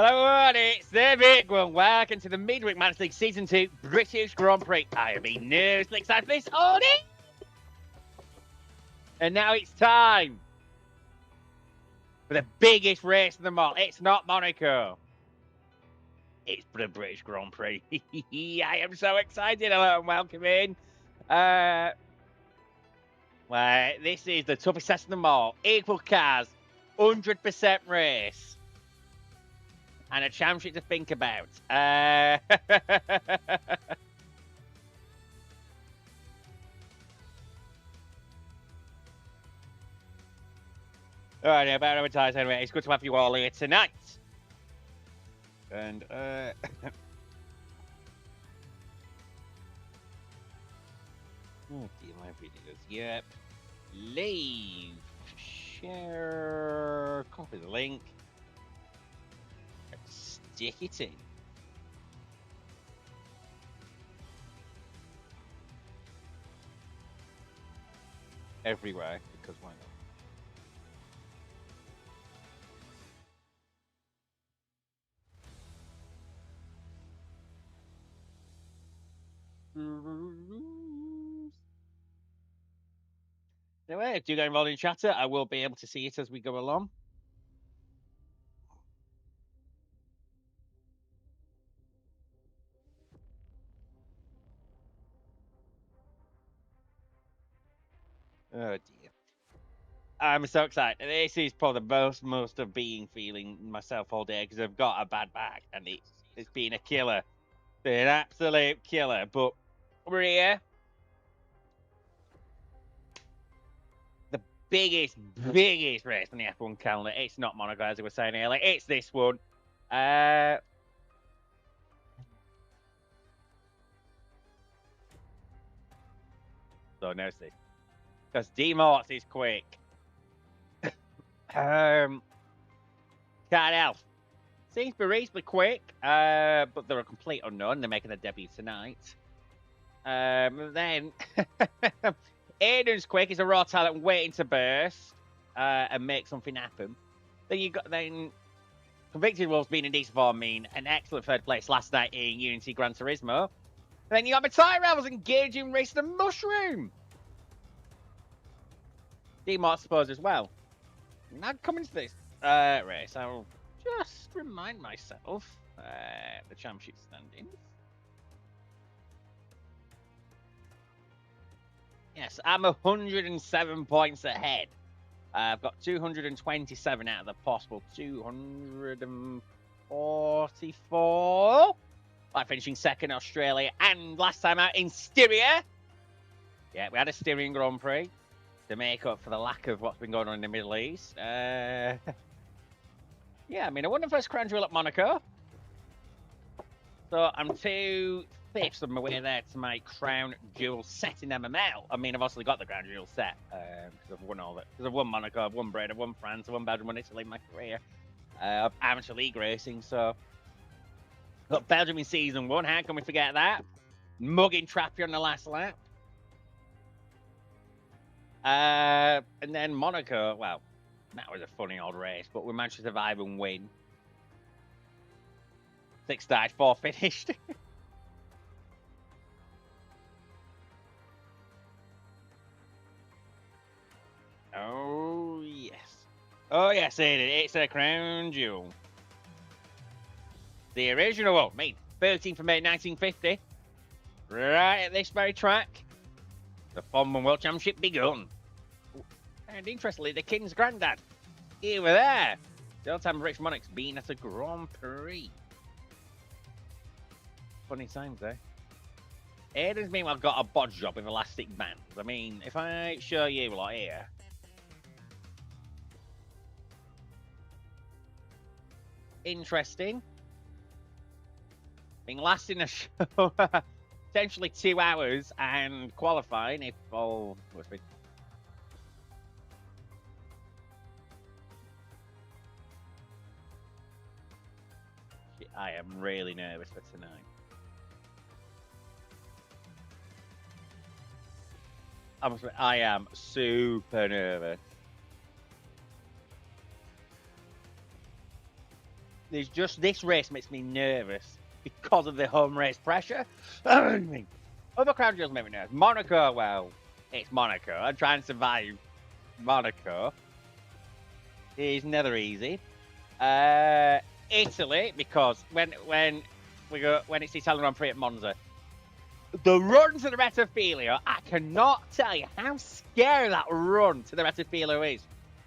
Hello, everyone. It's Midweek. Welcome to the Midweek Man's League Season 2 British Grand Prix. I have been nervously excited for this all day. And now it's time for the biggest race of them all. It's not Monaco. It's the British Grand Prix. I am so excited. Hello and welcome in. Well, this is the toughest test of them all. Equal cars, 100% race. And a championship to think about. All right, about advertise anyway. It's good to have you all here tonight. And oh dear, my videos. Yep. Leave. Share. Copy the link. Stick it in. Everywhere, because why not? Anyway, if you get involved in chatter, I will be able to see it as we go along. Oh dear. I'm so excited. This is probably the most of being feeling myself all day because I've got a bad back and it's been a killer. Been an absolute killer. But we're here. The biggest race on the F1 calendar. It's not Monaco, as I was saying earlier. It's this one. So no see. Because D-Morts is quick. Can't help. Seems to be reasonably quick, but they're a complete unknown. They're making their debut tonight. Then Aiden's quick. He's a raw talent waiting to burst and make something happen. Then you got Convicted Wolves being in decent form, mean an excellent third place last night in Unity Gran Turismo. Then you got Matai Rebels engaging race the Mushroom. D-Mart, I suppose, as well. Now coming to this race, I'll just remind myself the championship standings. Yes, I'm 107 points ahead. I've got 227 out of the possible 244. By finishing second in Australia and last time out in Styria. Yeah, we had a Styrian Grand Prix to make up for the lack of what's been going on in the Middle East. Yeah, I mean, I won the first crown jewel at Monaco. So I'm 2/5 of my way there to my crown jewel set in MML. I mean, I've also got the crown jewel set because I've won all that. Because I've won Monaco, I've won Britain, I've won France, I've won Belgium, I've won Italy in my career. Of amateur league racing, so got Belgium in season 1. How can we forget that? Mugging Trappy on the last lap. And then Monaco, well, that was a funny old race, but we managed to survive and win. 6 died, 4 finished. Oh, yes. Oh, yes, it's a crown jewel. The original one, made 13th of May 1950. Right at this very track. The Formula World Championship begun. And interestingly, the King's granddad, here we there. The old time Rich Monarch's been at a Grand Prix. Funny times, eh? Aiden's meanwhile got a bodge job with elastic bands. I mean, if I show you lot here. Interesting. Being last in a show, potentially 2 hours, and qualifying if all was been. I am really nervous for tonight. I am super nervous. there's just this race makes me nervous because of the home race pressure. Other crown jewels make me nervous. Monaco, well, it's Monaco. I'm trying to survive Monaco. It's never easy. Italy, because when it's the Italian Grand Prix at Monza, the run to the Rettifilo, I cannot tell you how scary that run to the Rettifilo is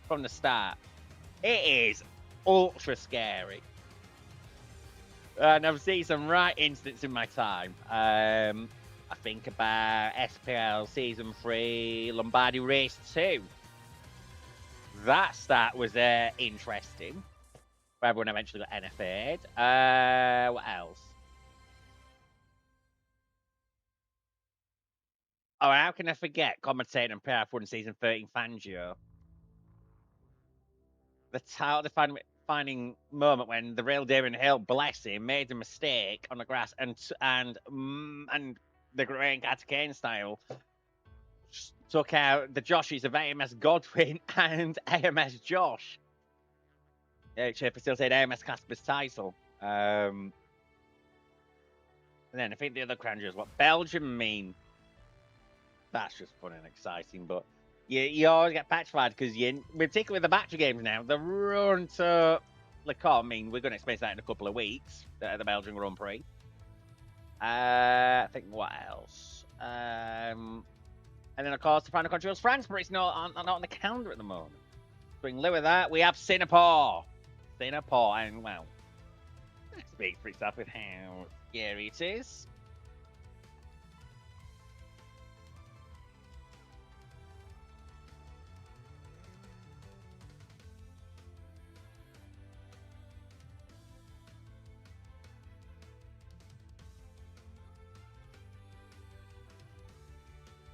from the start. It is ultra scary. And I've seen some right incidents in my time. I think about SPL Season 3, Lombardy Race 2. That start was interesting. Everyone eventually got NFA'd. What else? Oh, how can I forget commentating on PR1 Season 13 Fangio? The finding moment when the real Damon Hill, bless him, made a mistake on the grass and the Grant Kane style took out the Joshies of AMS Godwin and AMS Josh. Which facilitated AMS Casper's title. And then I think the other crown jewels, what Belgium mean. That's just fun and exciting, but you always get petrified because particularly with the battery games now, the run to Le Mans, I mean, we're going to experience that in a couple of weeks at the Belgian Grand Prix. I think what else? And then, of course, the final country was France, but it's not on the calendar at the moment. So in lieu of that, we have Singapore. And, well, that speaks for itself with how scary it is.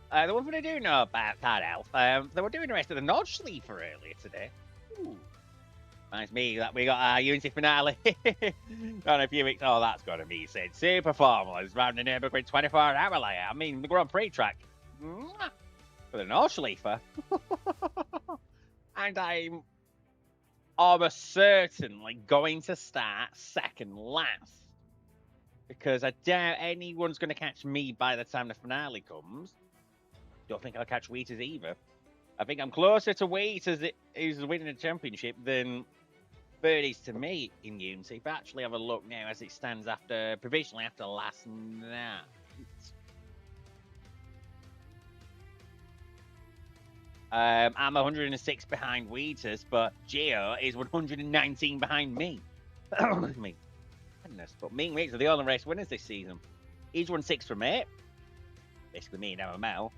The one thing I do know about that Elf, they were doing the rest of the Nordschleifer earlier today. Ooh. Reminds me that we got our Unity finale on a few weeks. Oh, that's got to be said. Super Formula round the Nürburgring 24-hour layer. I mean, the Grand Prix track for the Nordschleifer. And I'm almost certainly going to start second last. Because I doubt anyone's going to catch me by the time the finale comes. Don't think I'll catch Wheaters either. I think I'm closer to Wheaters who's winning the championship than Birdies to me in Unity. But actually have a look now as it stands provisionally after last night. I'm 106 behind Wheaters, but Gio is 119 behind me. Me. Goodness, but me and Wheaters are the only race winners this season. He's won 6 from 8. Basically me and MML.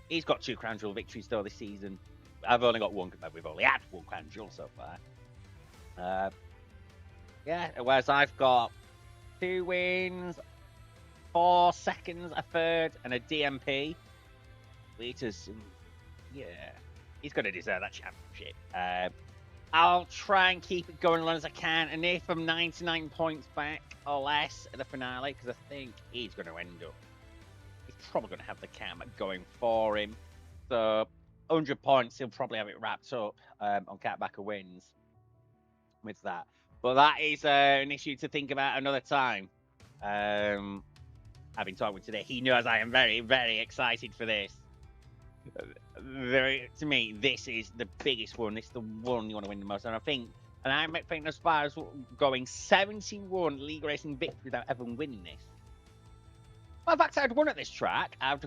He's got 2 crown jewel victories though this season. I've only got 1. We've only had 1 crown jewel so far. Yeah, whereas I've got 2 wins, 4 seconds, a 3rd, and a DMP. Wheaters, yeah, he's going to deserve that championship. I'll try and keep it going as long as I can, and if I'm 99 points back or less at the finale, because I think he's going to end up. He's probably going to have the cam going for him. So 100 points, he'll probably have it wrapped up on Catbacker wins with that. But that is an issue to think about another time. Having talked with today, he knows I am very, very excited for this. To me, this is the biggest one. It's the one you want to win the most. And I think as far as going 71 league racing victories without ever winning this. Well, in fact, I'd won at this track. I'd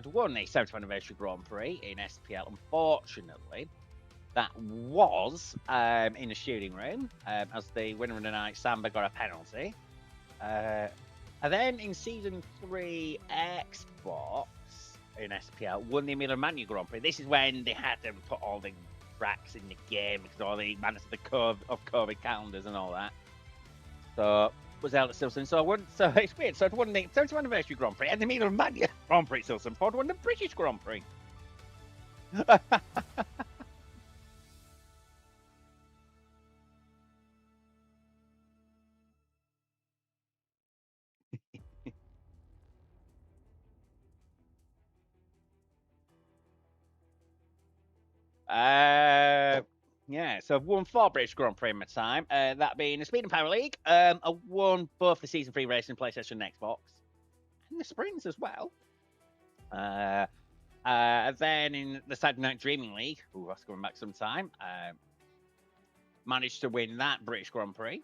won the 70th anniversary Grand Prix in SPL. Unfortunately, that was in the shooting room as the winner of the night, Samba, got a penalty. And then in Season 3 Xbox in SPL, won the Emilia Romagna Grand Prix. This is when they had to put all the tracks in the game because all the madness of the COVID calendars and all that. So was held at Silverstone. So it's weird. So I'd won the 70th anniversary Grand Prix and the Emilia Romagna Grand Prix at Silverstone. I'd won the British Grand Prix. Yeah, so I've won 4 British Grand Prix in my time, that being the Speed and Power League. I won both the Season 3 racing, PlayStation and Xbox, and the Sprints as well. Then in the Saturday Night Dreaming League, that's going back some time, managed to win that British Grand Prix.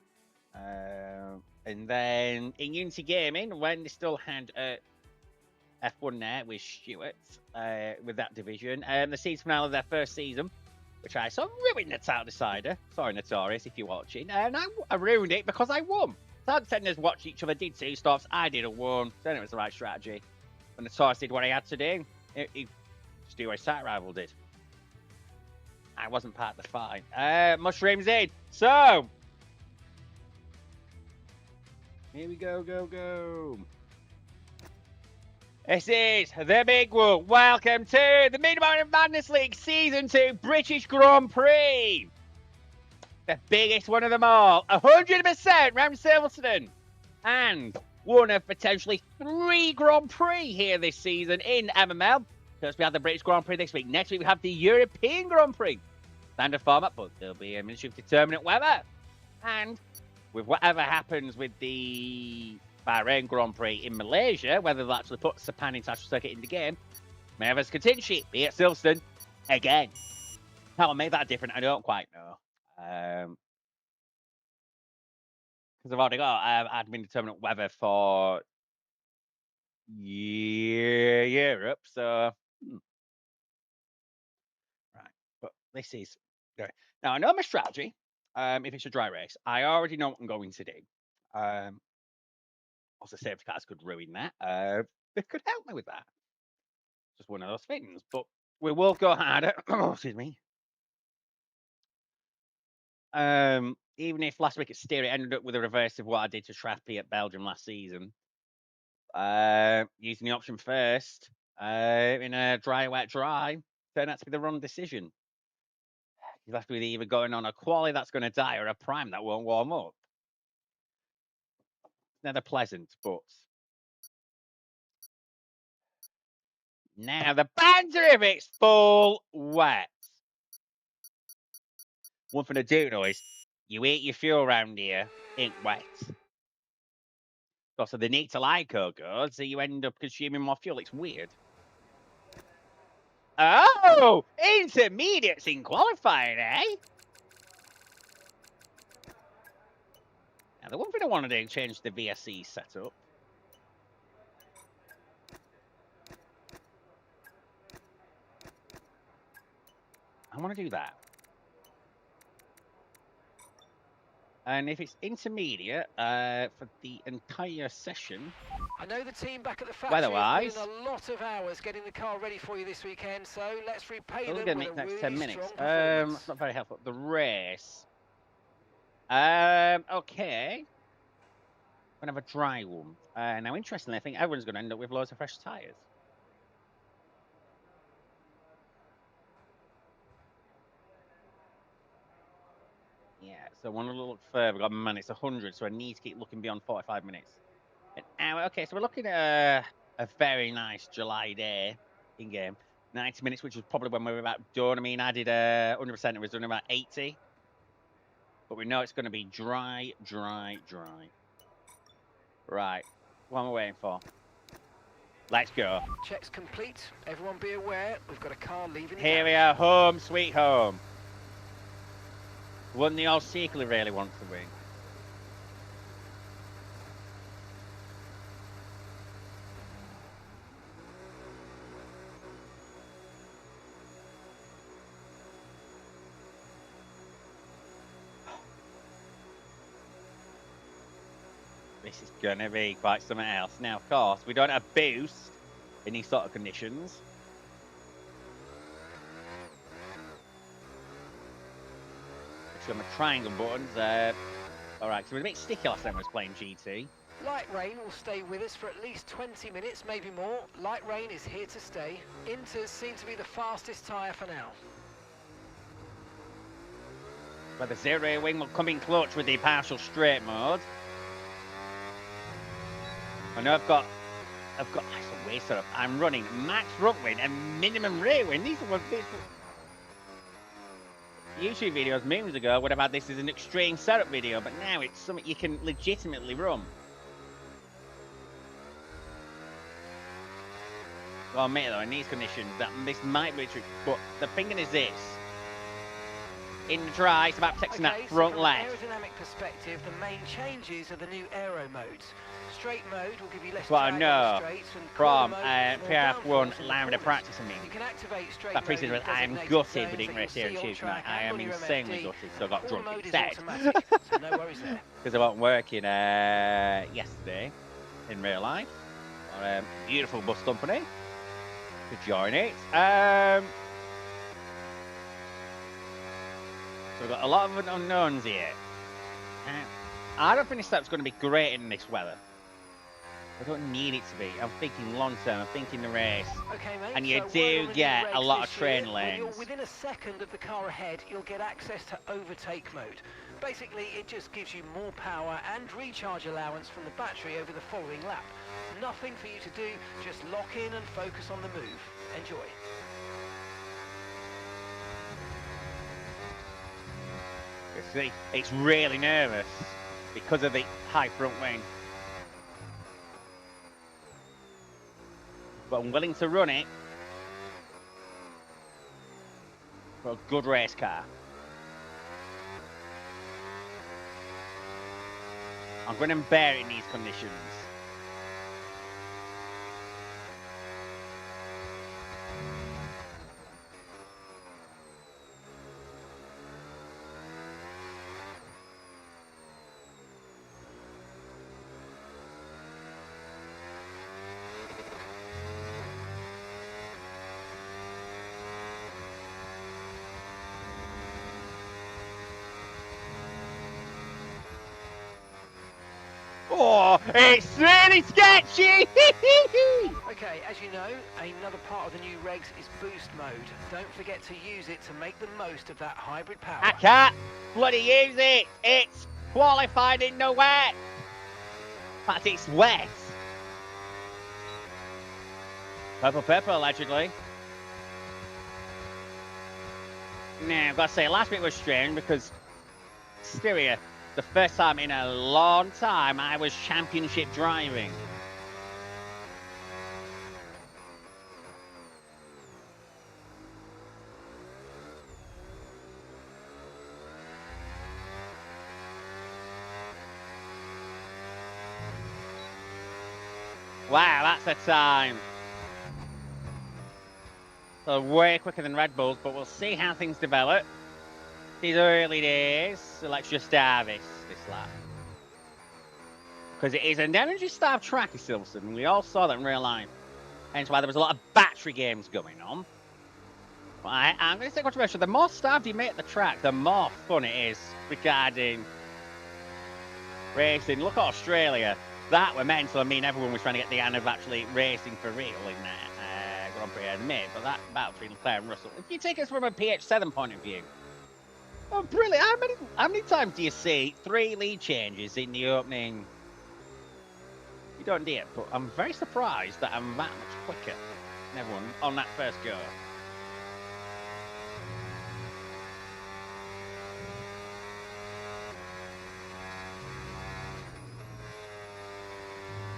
And then in Unity Gaming, when they still had F1 there with Stewart, with that division, the season finale of their first season, which I saw ruined the title decider. Sorry, Notorious, if you're watching. And I ruined it because I won. So Contenders watched each other, did 2 stops. I did a 1. Then it was the right strategy. And Notorious did what he had to do. He just do what his side rival did. I wasn't part of the fight. Mushrooms in. So, here we go, go. This is the big one. Welcome to the Midweek Madness League Season 2 British Grand Prix. The biggest one of them all. 100% round Silverstone. And one of potentially 3 Grand Prix here this season in MML. First we have the British Grand Prix this week. Next week we have the European Grand Prix. Standard format, but there'll be a Ministry of Determinate weather. And with whatever happens with the Bahrain Grand Prix in Malaysia, whether they'll actually put Sepang International Circuit in the game, may have as contingency be at Silverstone again. How will make that different? I don't quite know. Because I've already got admin determinate weather for Europe, so right. But this is good. Now I know my strategy. If it's a dry race, I already know what I'm going to do. Also, safety cars could ruin that. They could help me with that. Just one of those things. But we will go harder. Excuse me. Even if last week at Steer it ended up with a reverse of what I did to Trappy at Belgium last season. Using the option first in a dry, wet, dry turned out to be the wrong decision. You're left with either going on a quali that's going to die or a prime that won't warm up. Never pleasant, but now the banter of it's full wet. One thing I do know is you eat your fuel around here, ain't wet. So they need to like good, so you end up consuming more fuel. It's weird. Oh, intermediates in qualifying, eh? Now, the one thing I want to do is change the VSC setup. I want to do that. And if it's intermediate for the entire session, I know the team back at the factory weather-wise, has put in a lot of hours getting the car ready for you this weekend, so let's repay them with with the a next really 10 minutes. strong performance. That's not very helpful. The race. Okay. We're going to have a dry one. Now, interestingly, I think everyone's going to end up with loads of fresh tyres. Yeah, so I want to look further. Got man, it's 100, so I need to keep looking beyond 45 minutes. An hour. Okay, so we're looking at a very nice July day in game. 90 minutes, which was probably when we were about done. I mean, I did 100%. It was done about 80. But we know it's going to be dry. Right. What am I waiting for? Let's go. Checks complete. Everyone be aware, we've got a car leaving. Here we are, home, sweet home. One the old secretly really wants to win. This is going to be quite something else. Now, of course, we don't have boost in these sort of conditions. So my triangle buttons. All right, so we're a bit sticky last time I was playing GT. Light rain will stay with us for at least 20 minutes, maybe more. Light rain is here to stay. Inters seem to be the fastest tyre for now. But the zero wing will come in clutch with the partial straight mode. I know I've got that's a weird setup. I'm running max front wind and minimum rear wind. These are what YouTube videos moons ago would have had this as an extreme setup video, but now it's something you can legitimately run. Well, admit though, in these conditions, that this might be true. But the thing is this: in the dry, it's about protecting that front leg. From an aerodynamic perspective, the main changes are the new aero modes. Straight mode will give you less Well, I drag know on the straights, and from PRF1 allowing the practice. I mean, you can activate straight that preseason was I'm gutted we didn't race here on Tuesday night. I am insanely gutted, so I got drunk instead. So no worries there. Because I wasn't working yesterday in real life. Beautiful bus company to join it. So we've got a lot of unknowns here. I don't think this setup's going to be great in this weather. I don't need it to be. I'm thinking long term. I'm thinking the race. Okay, mate, and you do get a lot of train lanes. When you're within a second of the car ahead, you'll get access to overtake mode. Basically, it just gives you more power and recharge allowance from the battery over the following lap. Nothing for you to do, just lock in and focus on the move. Enjoy. You see, it's really nervous because of the high front wing. But I'm willing to run it for a good race car. I'm going to bear it in these conditions. Oh, it's really sketchy! Okay, as you know, another part of the new regs is boost mode. Don't forget to use it to make the most of that hybrid power. I can't bloody use it! It's qualified in the wet! In fact, it's wet. Purple, allegedly. Now, I've got to say, last bit was strange because Styria, the first time in a long time I was championship driving. Wow, that's a time. So way quicker than Red Bulls, but we'll see how things develop. These early days, so let's just start this lap. Because it is an energy-starved track at Silverstone, and we all saw that in real life. Hence why there was a lot of battery games going on. But I'm going to say controversial. The more starved you make the track, the more fun it is regarding racing. Look at Australia. That were mental. I mean, everyone was trying to get the end of actually racing for real in that Grand Prix in May. But that battle between Leclerc and Russell. If you take us from a PH7 point of view, oh, brilliant. How many times do you see 3 lead changes in the opening? You don't do it, but I'm very surprised that I'm that much quicker than everyone on that first go.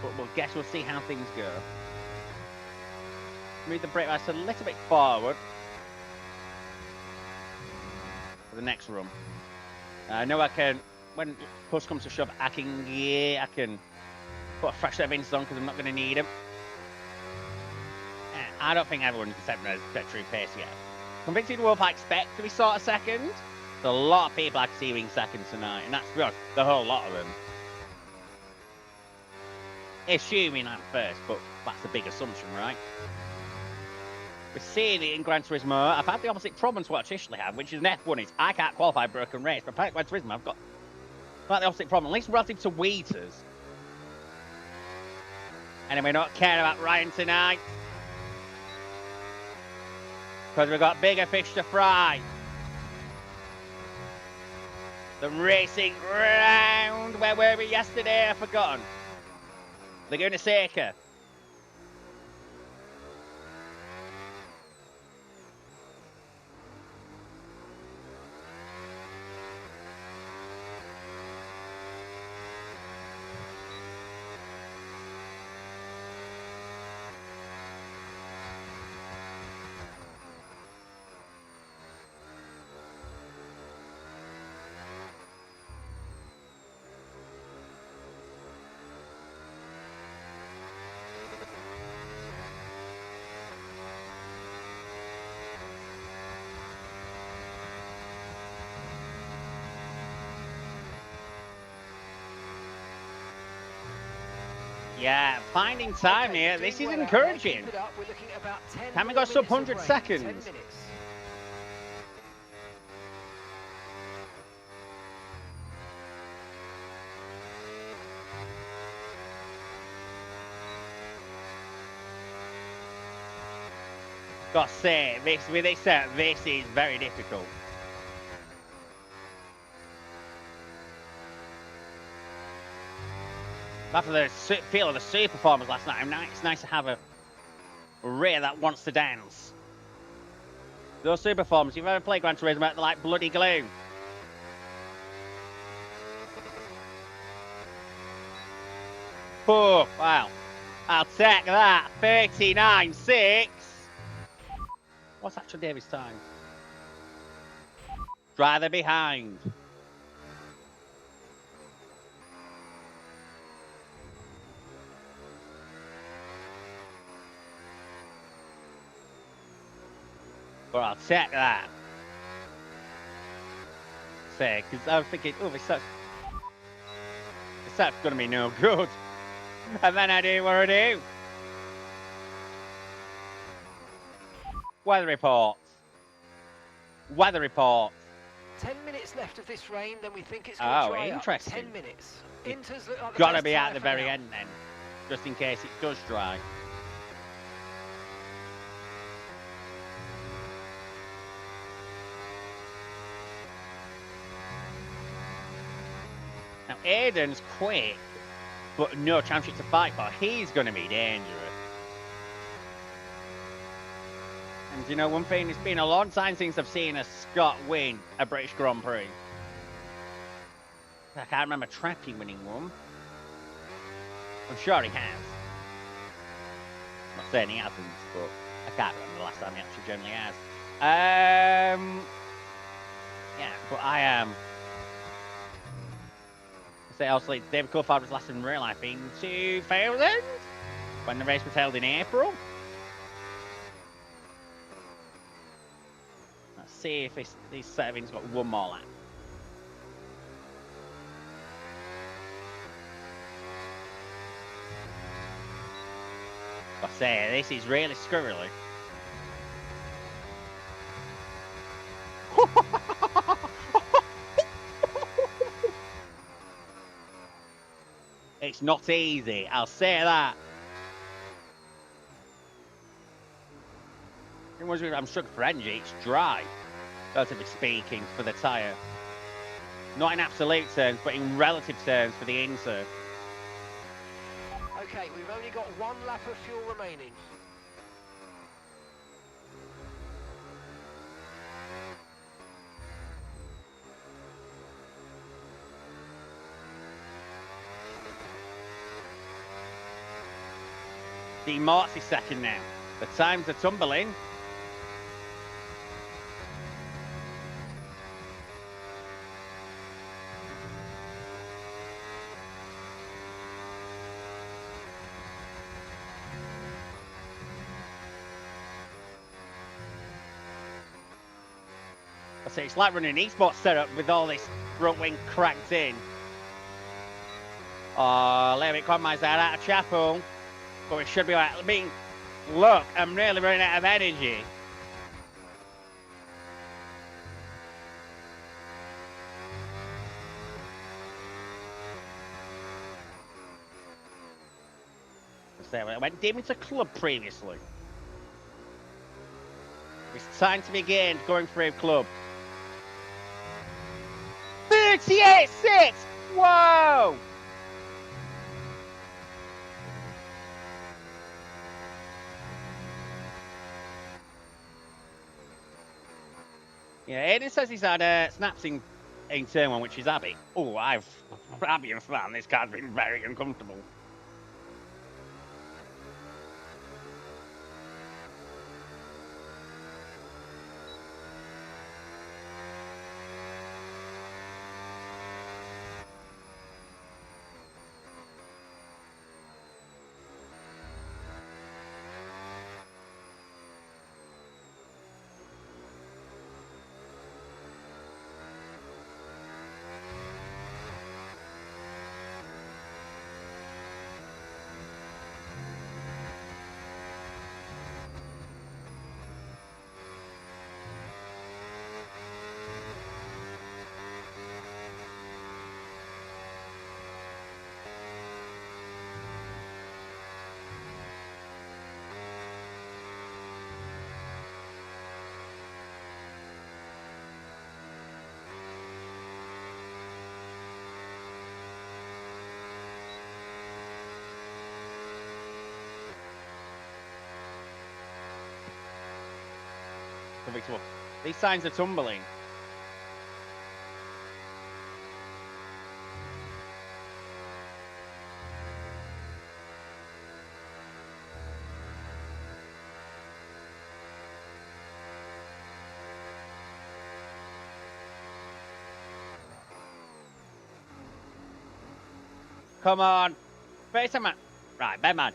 But we'll see how things go. Move the brake lights a little bit forward for the next run. I know I can, when push comes to shove, I can put a fresh set of insulin on because I'm not going to need them. I don't think everyone's accepting their true pace yet. Convincing Wolf I expect to be sort of second. There's a lot of people I can see being second tonight, and that's the whole lot of them. Assuming I'm first, but that's a big assumption, right? We're seeing it in Gran Turismo. I've had the opposite problem to what I traditionally have, which is an F1 is I can't qualify broken race, but apparently Gran Turismo I've got the opposite problem, at least relative to Wheaters. Anyway, not caring about Ryan tonight. Because we've got bigger fish to fry. The racing round. Where were we yesterday? I've forgotten. Laguna Seca. Yeah, finding time here. This is encouraging. Haven't got sub 100 seconds. 10 minutes. Got to say, with this set, this is very difficult. After the feel of the sea performance last night, it's nice to have a rear that wants to dance. Those super performers, you've ever played Gran Turismo, they're like bloody glue. Oh, wow. I'll take that. 39.6. What's actually David's time? Driver behind. But I'll check that. Say, because I was thinking, oh, this set's going to be no good. And then I do what I do. Weather report. Weather report. 10 minutes left of this rain, then we think it's going to dry interesting. up. 10 minutes. Inters look like the Gotta best be at tyre the for very now. end then, just in case it does dry. Now Aiden's quick, but no championship to fight for. He's going to be dangerous. And you know one thing, it's been a long time since I've seen a Scot win a British Grand Prix. I can't remember Trappy winning one. I'm sure he has. I'm not saying he hasn't, but I can't remember the last time he actually generally has. Yeah, but I am. I say also, David Coulthard was last in real life in 2000 when the race was held in April. Let's see if this set of ins got one more lap. I say, this is really squirrely. It's not easy, I'll say that. I'm struck for energy, it's dry, relatively speaking, for the tyre. Not in absolute terms, but in relative terms for the insert. Okay, we've only got one lap of fuel remaining. The Marty second now. The times are tumbling. I say it's like running an esports setup with all this front wing cracked in. Oh, let me come myself out of chapel. But it should be like, I mean, look, I'm nearly running out of energy. I went dim into club previously. It's time to begin going through club. 38.6! Whoa! Yeah, Aiden says he's had snaps in turn one, which is Abby. Oh, Abby and Fran, this car's been very uncomfortable. These signs are tumbling. Come on. Face man. Right, Bedman.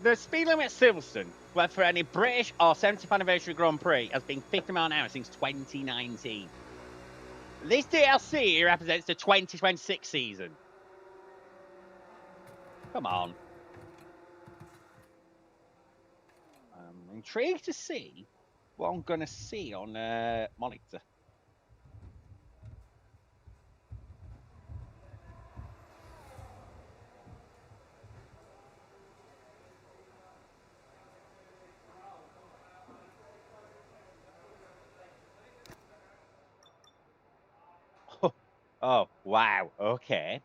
The speed limit at Silverstone, whether for any British or 70th anniversary Grand Prix, has been 50 miles an hour since 2019. This DLC represents the 2026 season. Come on. I'm intrigued to see what I'm going to see on monitor. Oh, wow. Okay.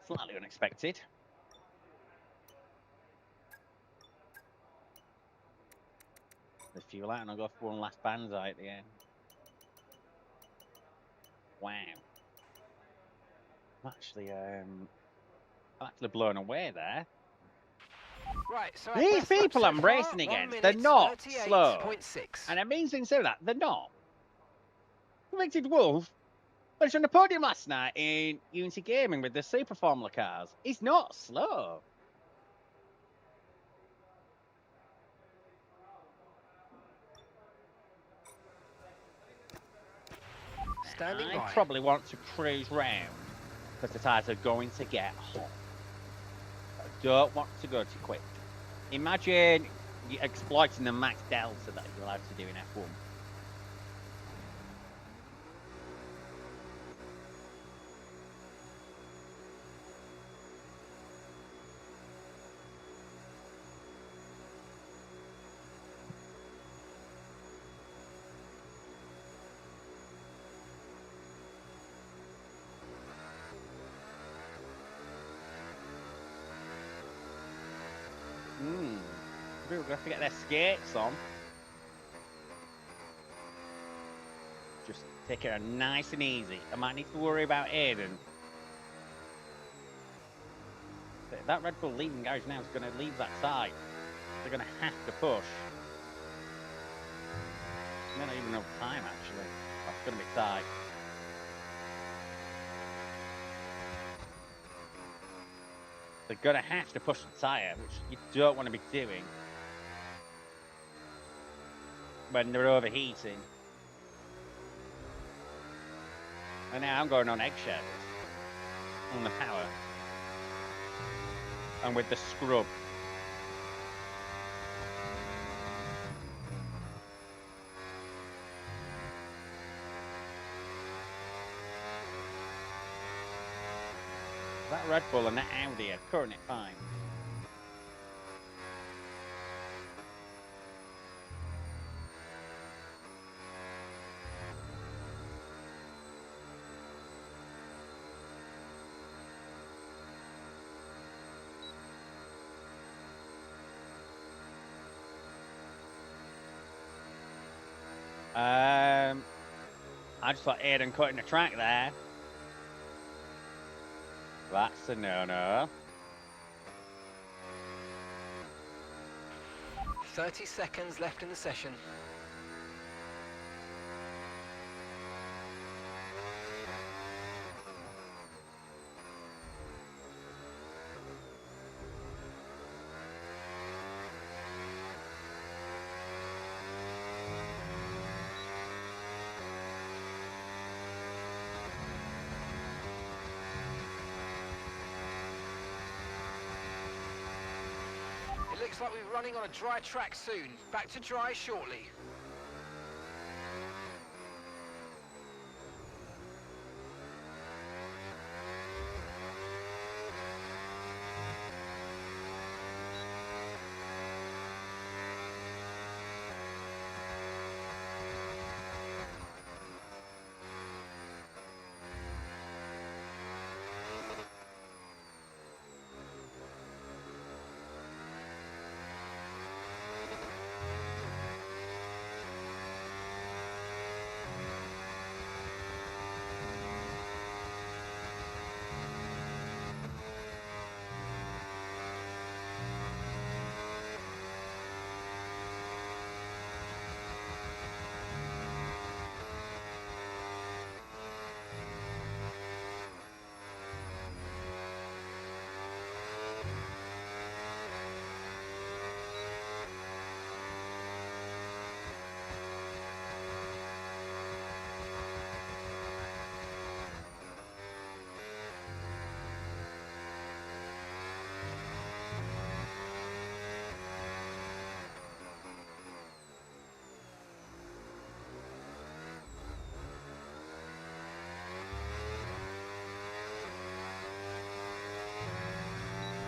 Slightly unexpected. The fuel out and I'll go for one last banzai at the end. Wow. I'm actually blown away there. Right, so These people I'm racing against, they're not slow. And it means instead of that, they're not. Convicted Wolf finished on the podium last night in Unity Gaming with the Super Formula cars. He's not slow. I probably want to cruise round because the tyres are going to get hot. I don't want to go too quick. Imagine you exploiting the max delta that you're allowed to do in F1. We're going to have to get their skates on. Just take it nice and easy. I might need to worry about Aiden. That Red Bull leading garage now is going to leave that side. They're going to have to push. They don't even have time, actually. That's going to be tight. They're going to have to push the tyre, which you don't want to be doing when they're overheating. And now I'm going on eggshells on the power. And with the scrub. That Red Bull and that Audi are currently fine. I just thought Aiden cutting the track there. That's a no-no. 30 seconds left in the session. Looks like we're running on a dry track soon. Back to dry shortly.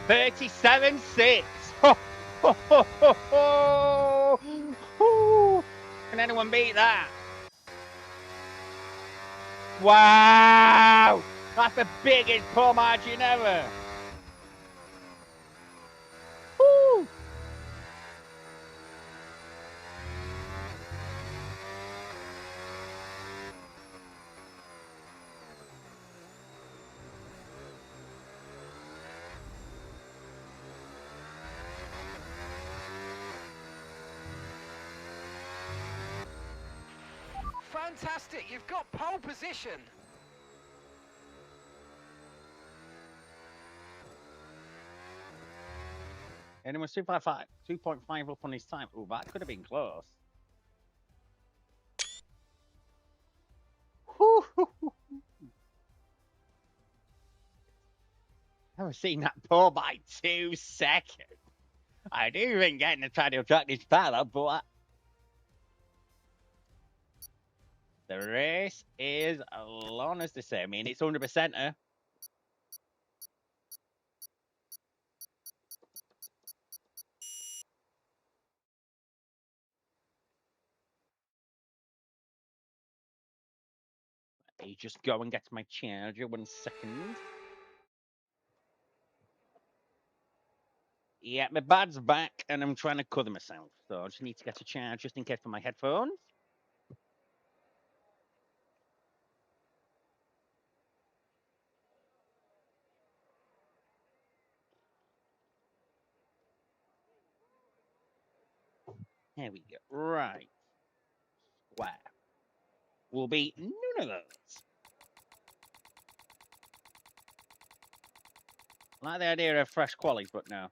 37.6. Can anyone beat that? Wow! That's the biggest pull margin ever. Woo! Fantastic, you've got pole position. Anyone 2.5 up on his time. Oh, that could have been close. I've seen that pull by 2 seconds. I do even getting to try to attract this fella, but the race is long as the same. I mean, it's 100%er. Let me just go and get my charger 1 second. Yeah, my bad's back and I'm trying to cover myself. So I just need to get a charge just in case for my headphones. There we go. Right. Square. Will be none of those. I like the idea of fresh qualities, but no.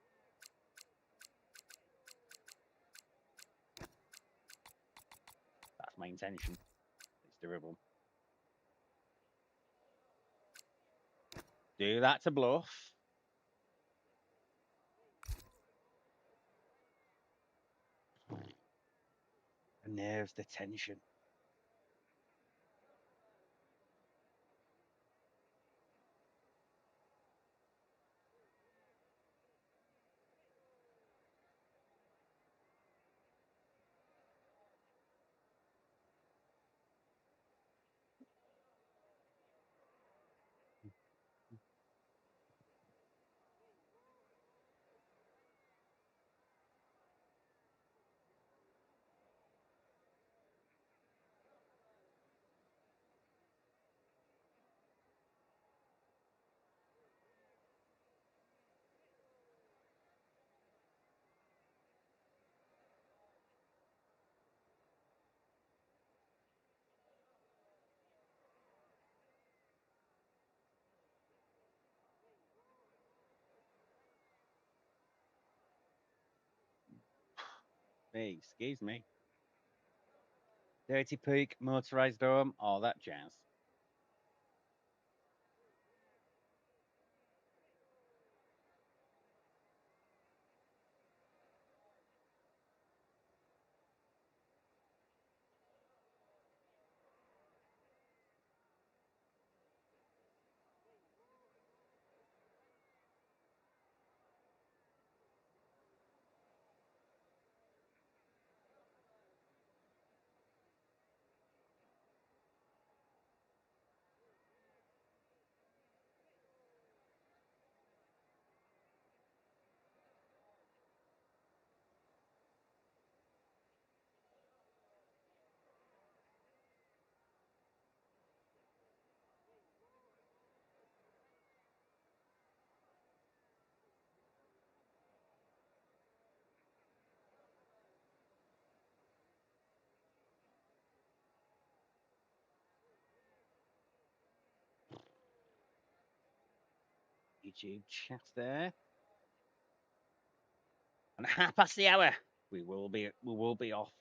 That's my intention. It's doable. Do that to bluff. The nerves, the tension. Hey, excuse me. Dirty Peak, motorized dome, all that jazz. YouTube chat there. And 1/2 past the hour, we will be off.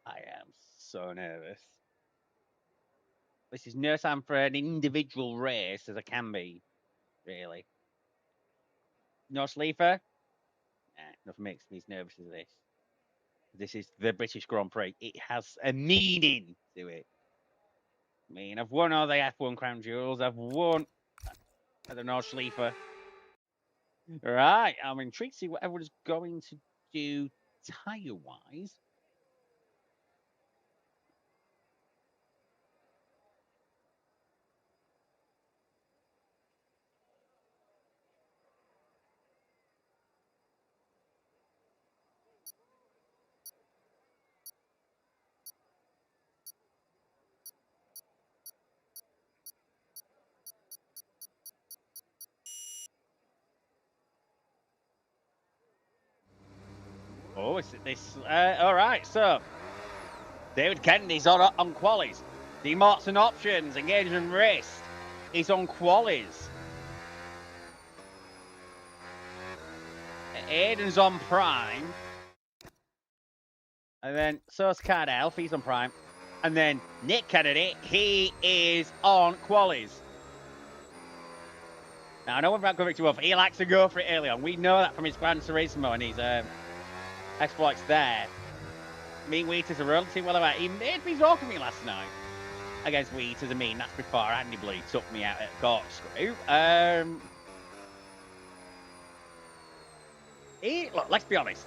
I am so nervous. This is no time for an individual race as I can be, really. No sleeper? Nah, nothing makes me as nervous as this. This is the British Grand Prix. It has a meaning to it. I mean, I've won all the F1 crown jewels. I've won, I don't know, Schleifer. Right, I'm intrigued to see what everyone's going to do tyre-wise. Oh, is it this? All right, so David Kennedy's on qualies. D Martin options, engagement wrist. He's on qualies. Aiden's on prime. And then so's Cardell, he's on prime. And then Nick Kennedy, he is on qualies. Now, I know about going to Wolf. He likes to go for it early on. We know that from his Gran Turismo and his exploits there. Me and Wheaters are relatively well aware. He made me talk to me last night against Wheaters. I mean, that's before Andy Blue took me out at Corkscrew. Look, let's be honest.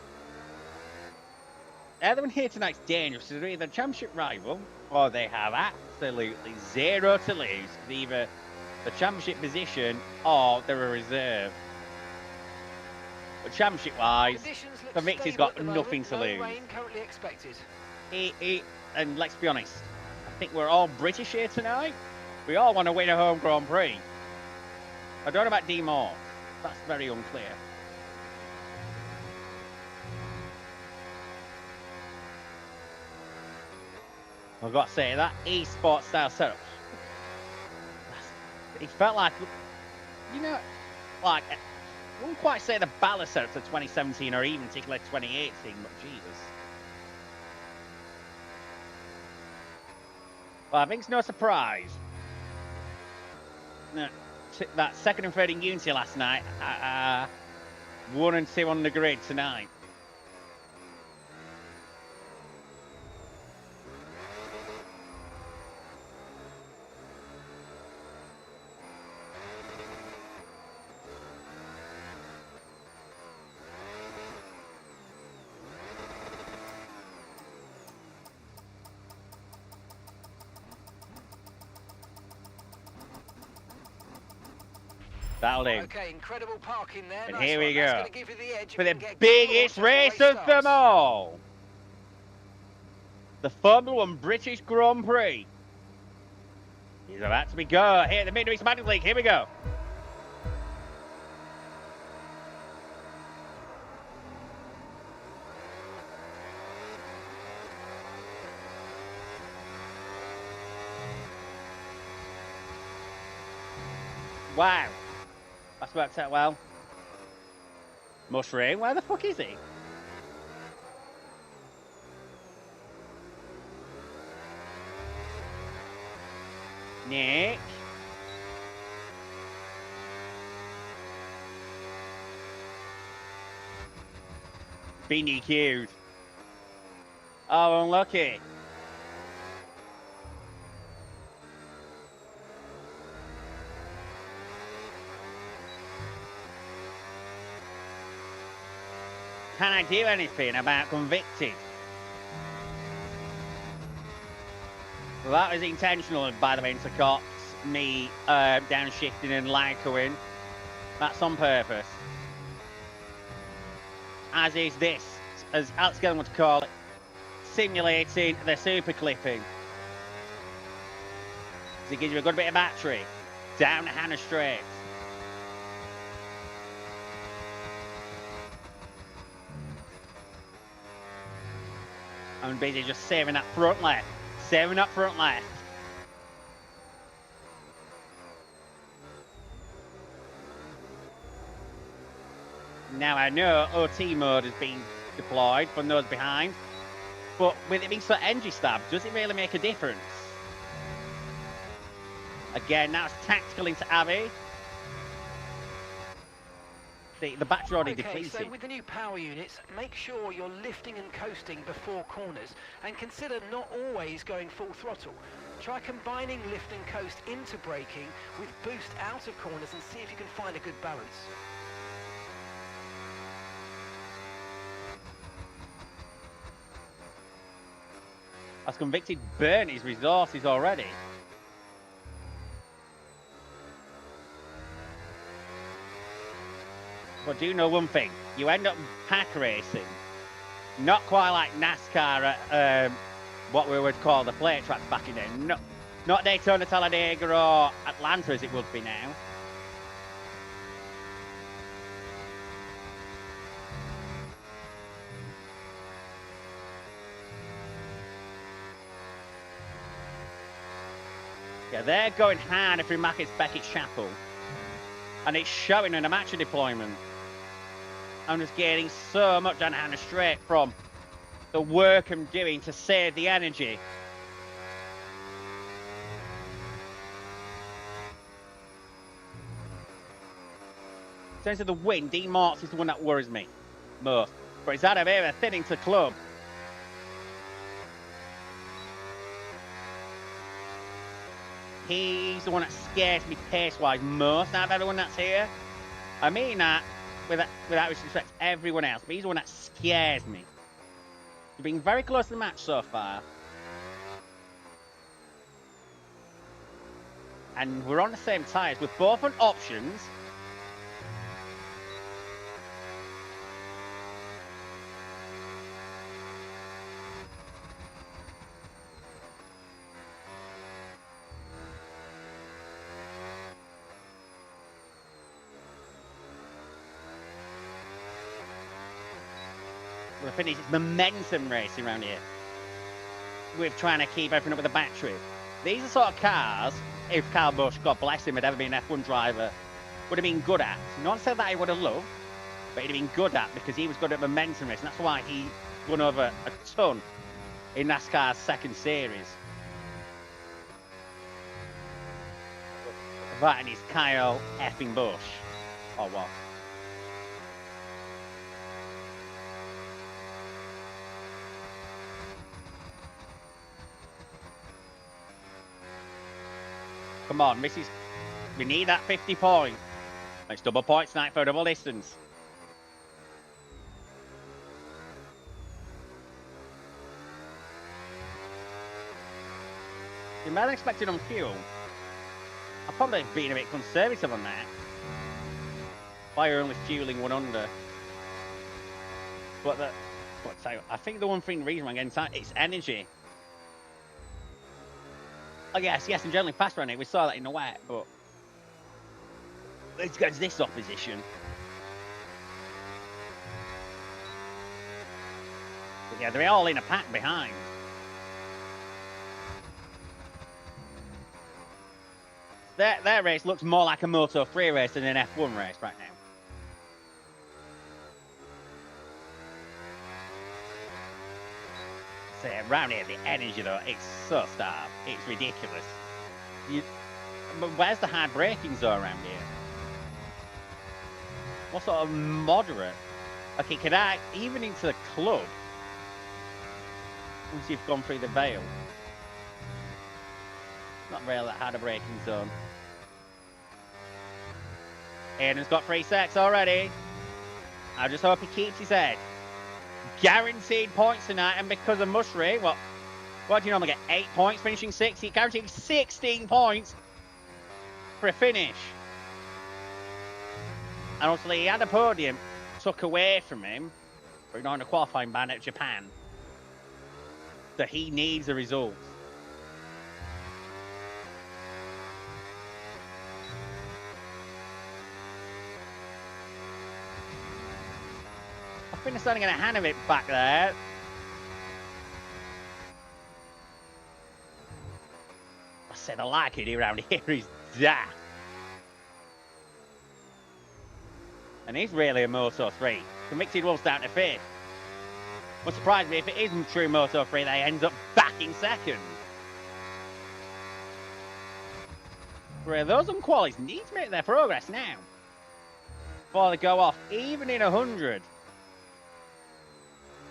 Everyone here tonight's dangerous. They're either a championship rival or they have absolutely zero to lose. It's either the championship position or they're a reserve. But championship-wise, the Victor's got nothing to lose. Rain currently expected. And let's be honest, I think we're all British here tonight. We all want to win a home Grand Prix. I don't know about D Moore. That's very unclear. I've got to say, that esports style setup, it felt like, you know, like, I wouldn't quite say the Ballast setup to 2017 or even particularly 2018, but Jesus. Well, I think it's no surprise. That second and third in Unity last night, 1 and 2 on the grid tonight. That'll do. Okay, incredible parking there. And nice here we go. Give you the edge For the get biggest race of them all. The Formula 1 British Grand Prix. He's about to be go. Here at the Midweek Magic League. Here we go. Wow. That's worked out well. Mushroom, where the fuck is he? Nick. Been DQ'd. Oh, unlucky. Can I do anything about convicted? Well, that was intentional, by the way, into Cox. Me downshifting and Lycoing. That's on purpose. As is this, as Alex Gillen would call it, simulating the super clipping. So it gives you a good bit of battery. Down Hannah Straight. I'm busy just saving that front left. Saving that front left. Now I know OT mode has been deployed from those behind, but with it being so engine stab, does it really make a difference? Again, that's tactical into Abbey. The battery already depleted. So with the new power units, make sure you're lifting and coasting before corners, and consider not always going full throttle. Try combining lift and coast into braking with boost out of corners and see if you can find a good balance. Has Convicted burnt his resources already? But do you know one thing? You end up pack racing, not quite like NASCAR at what we would call the plate tracks back in there. Not Daytona, Talladega, or Atlanta as it would be now. Yeah, they're going harder through Beckett's Chapel. And it's showing in the match deployment. I'm just getting so much down Hannah straight from the work I'm doing to save the energy. In terms of the win, Dean Marks is the one that worries me most. But he's had a bit of a thinning to club. He's the one that scares me pace-wise most out of everyone that's here. I mean that without respect to everyone else, but he's the one that scares me. He's been very close to the match so far. And we're on the same tyres. We're both on options. We're finished. It's momentum racing around here. We're trying to keep everything up with the battery. These are sort of cars, if Kyle Busch, God bless him, had ever been an F1 driver, would have been good at. Not to say that he would have loved, but he'd have been good at because he was good at momentum racing. That's why he won over a ton in NASCAR's second series. That and his Kyle effing Busch. Or what? Come on, Mrs. We need that 50 point. It's double points tonight for a double distance. You might have expected on fuel. I've probably been a bit conservative on that. Why you're only fueling 1 under. But I think the one thing, reason I'm getting tight, it's energy. Oh, yes, I'm generally fast running. We saw that in the wet, but let's get this opposition. But yeah, they're all in a pack behind. Their race looks more like a Moto 3 race than an F1 race right now. So around here, the energy though, it's so starved. It's ridiculous. But where's the hard braking zone around here? What sort of moderate? Okay, could I even into the club? Once you've gone through the veil. Not really that hard a braking zone. Aiden's got 3 sets already. I just hope he keeps his head. Guaranteed points tonight, and because of Mushree, what do you normally get? 8 points, finishing 6th. He guaranteed 16 points for a finish. And obviously, he had a podium took away from him for ignoring a qualifying ban at Japan. So he needs a result. I think they're starting to get a hand of it back there. I said I like it around here. He's daft. And he's really a Moto 3. Convicted Wolves down to 5th. Would surprise me if it isn't true Moto 3, they end up back in 2nd. Where those unqualies need to make their progress now. Before they go off, even in 100.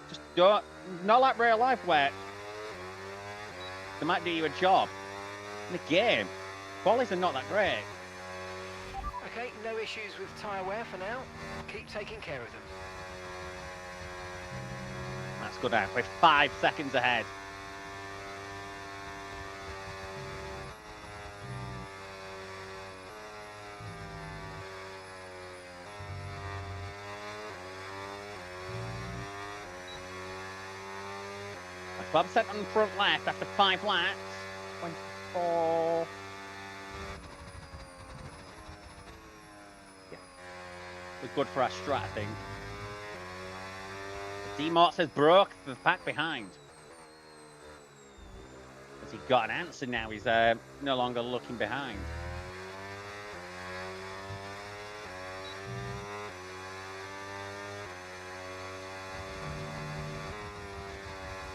Just don't, not like real life where they might do you a job. in the game. Qualies are not that great. Okay, no issues with tyre wear for now. Keep taking care of them. That's good out. We're 5 seconds ahead. Like 12% on the front left after 5 laps. 24. Yeah. We're good for our strat, I think. D-Mort says broke the pack behind. Has he got an answer now? He's no longer looking behind.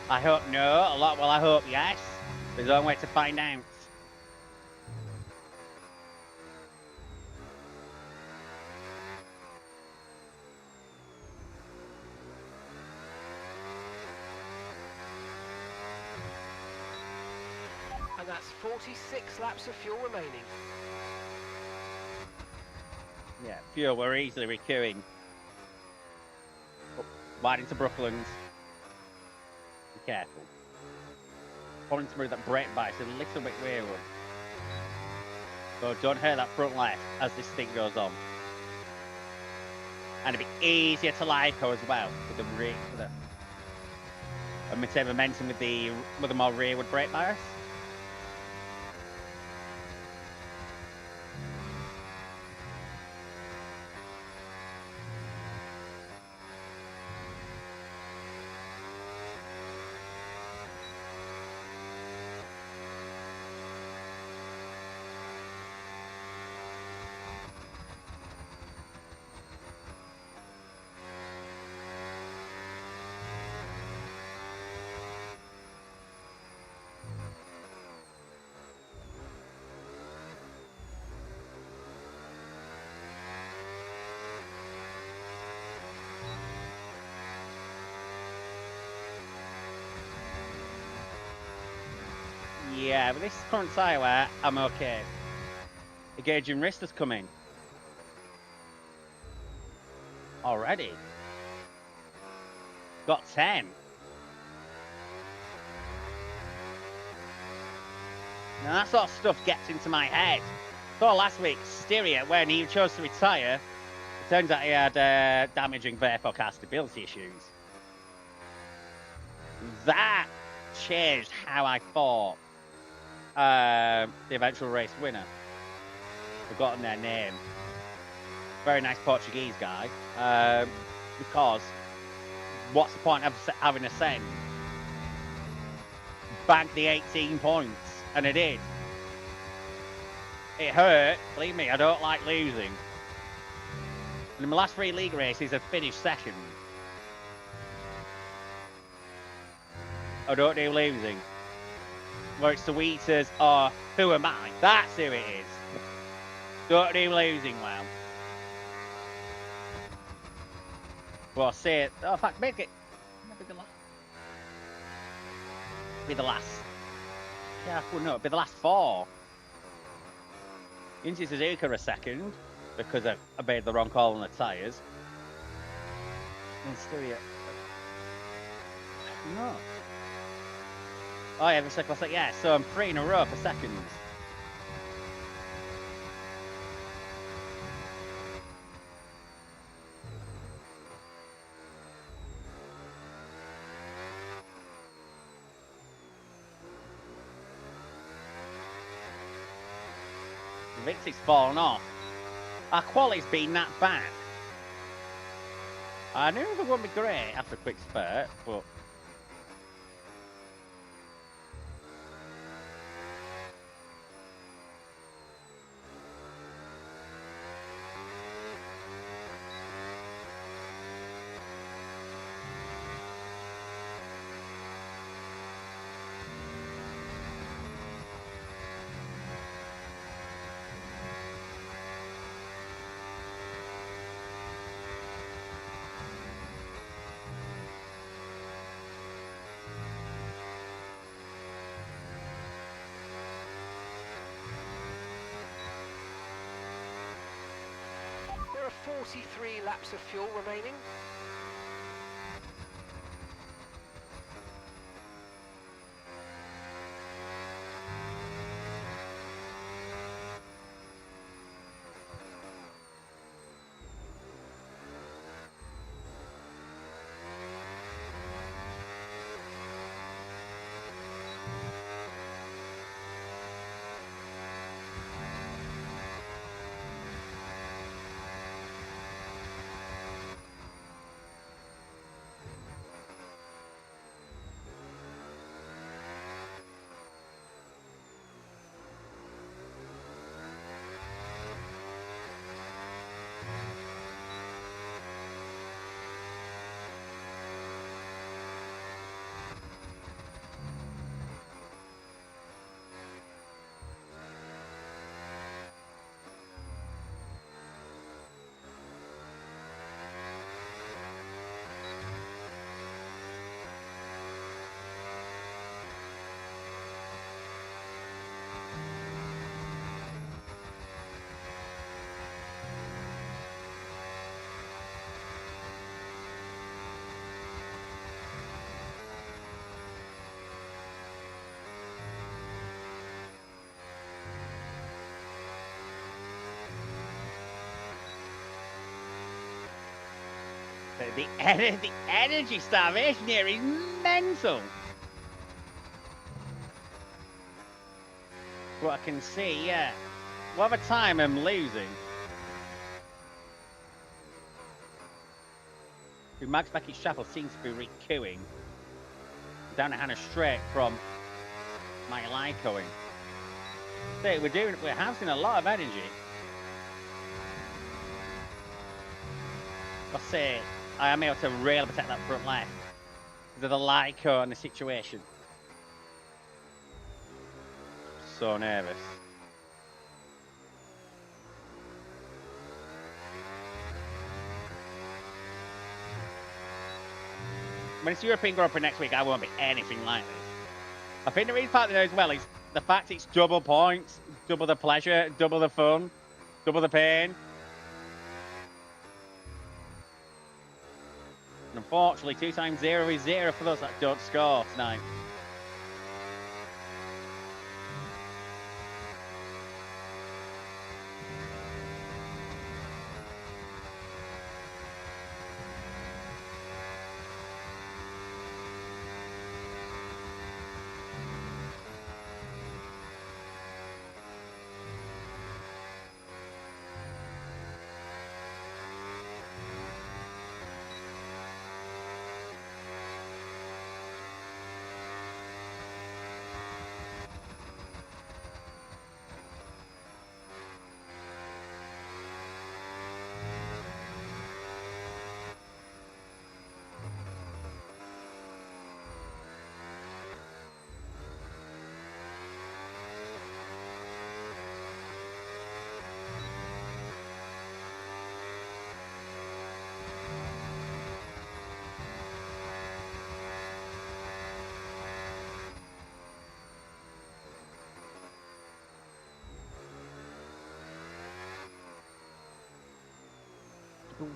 I hope no. Well, I hope yes. There's no way to find out. And that's 46 laps of fuel remaining. Yeah, fuel, we're easily requeuing. Wide into Brooklands. Be careful. Pulling through that brake bias a little bit wayward. So don't hurt that front left as this thing goes on. And it'll be easier to LICO as well with the and maintain momentum with the more rearward brake bias. Yeah, but this current tyre wear, I'm okay. The gauge and wrist has come in. Already. Got 10. Now that sort of stuff gets into my head. Saw last week, Styria, when he chose to retire, it turns out he had damaging therefore car stability issues. That changed how I thought the eventual race winner. Forgotten their name. Very nice Portuguese guy. Because what's the point of having a send? Bagged the 18 points, and it did. It hurt. Believe me, I don't like losing. And in my last 3 league races, I've finished second. I don't do losing. Where it's the Wheaters or who am I? That's who it is. Don't do losing well. Well, say it. Oh, in fact, make it. Be the last. Yeah, well, no, be the last 4. Into Suzuka a second because I made the wrong call on the tyres. And Styria. No. Oh yeah, the second. I was like, yeah, so I'm 3 in a row for seconds. Vic's fallen off. Our quality's been that bad. I knew it wouldn't be great after a quick spurt, but 43 laps of fuel remaining. The energy starvation here is mental. What I can see, yeah. What a time I'm losing. The Max Beckett's Chapel seems to be re-queuing down to Hannah straight from my Lycoing. So we're having a lot of energy. I'll say I am able to really protect that front left because of the Lyco and the situation. So nervous. When it's European Grand Prix next week, I won't be anything like this. I think the reason part of it as well is the fact it's double points, double the pleasure, double the fun, double the pain. And unfortunately, 2 times 0 is 0 for those that don't score tonight.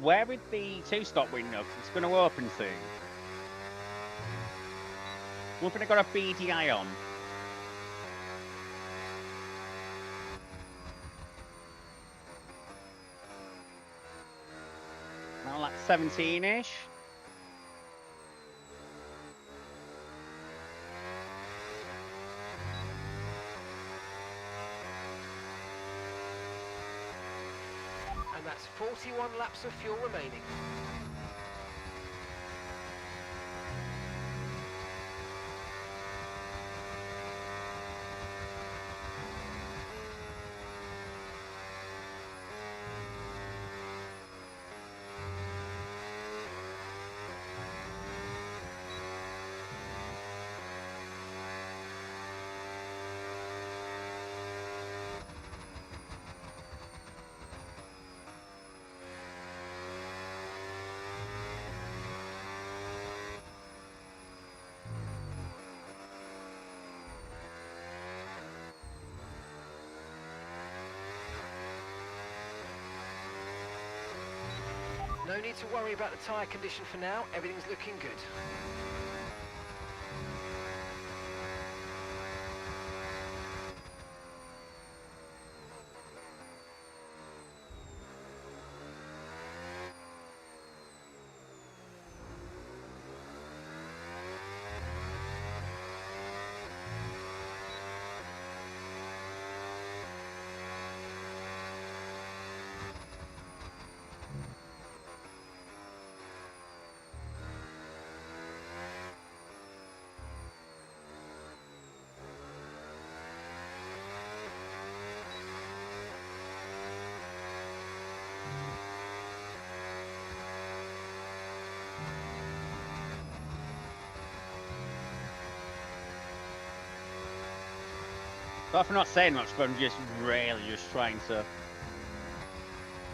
Where would the 2-stop window? It's going to open soon. We're going to got a BDI on. Now like 17-ish. And that's 41 laps of fuel remaining. No need to worry about the tyre condition for now. Everything's looking good. But if I'm not saying much, but I'm just really just trying to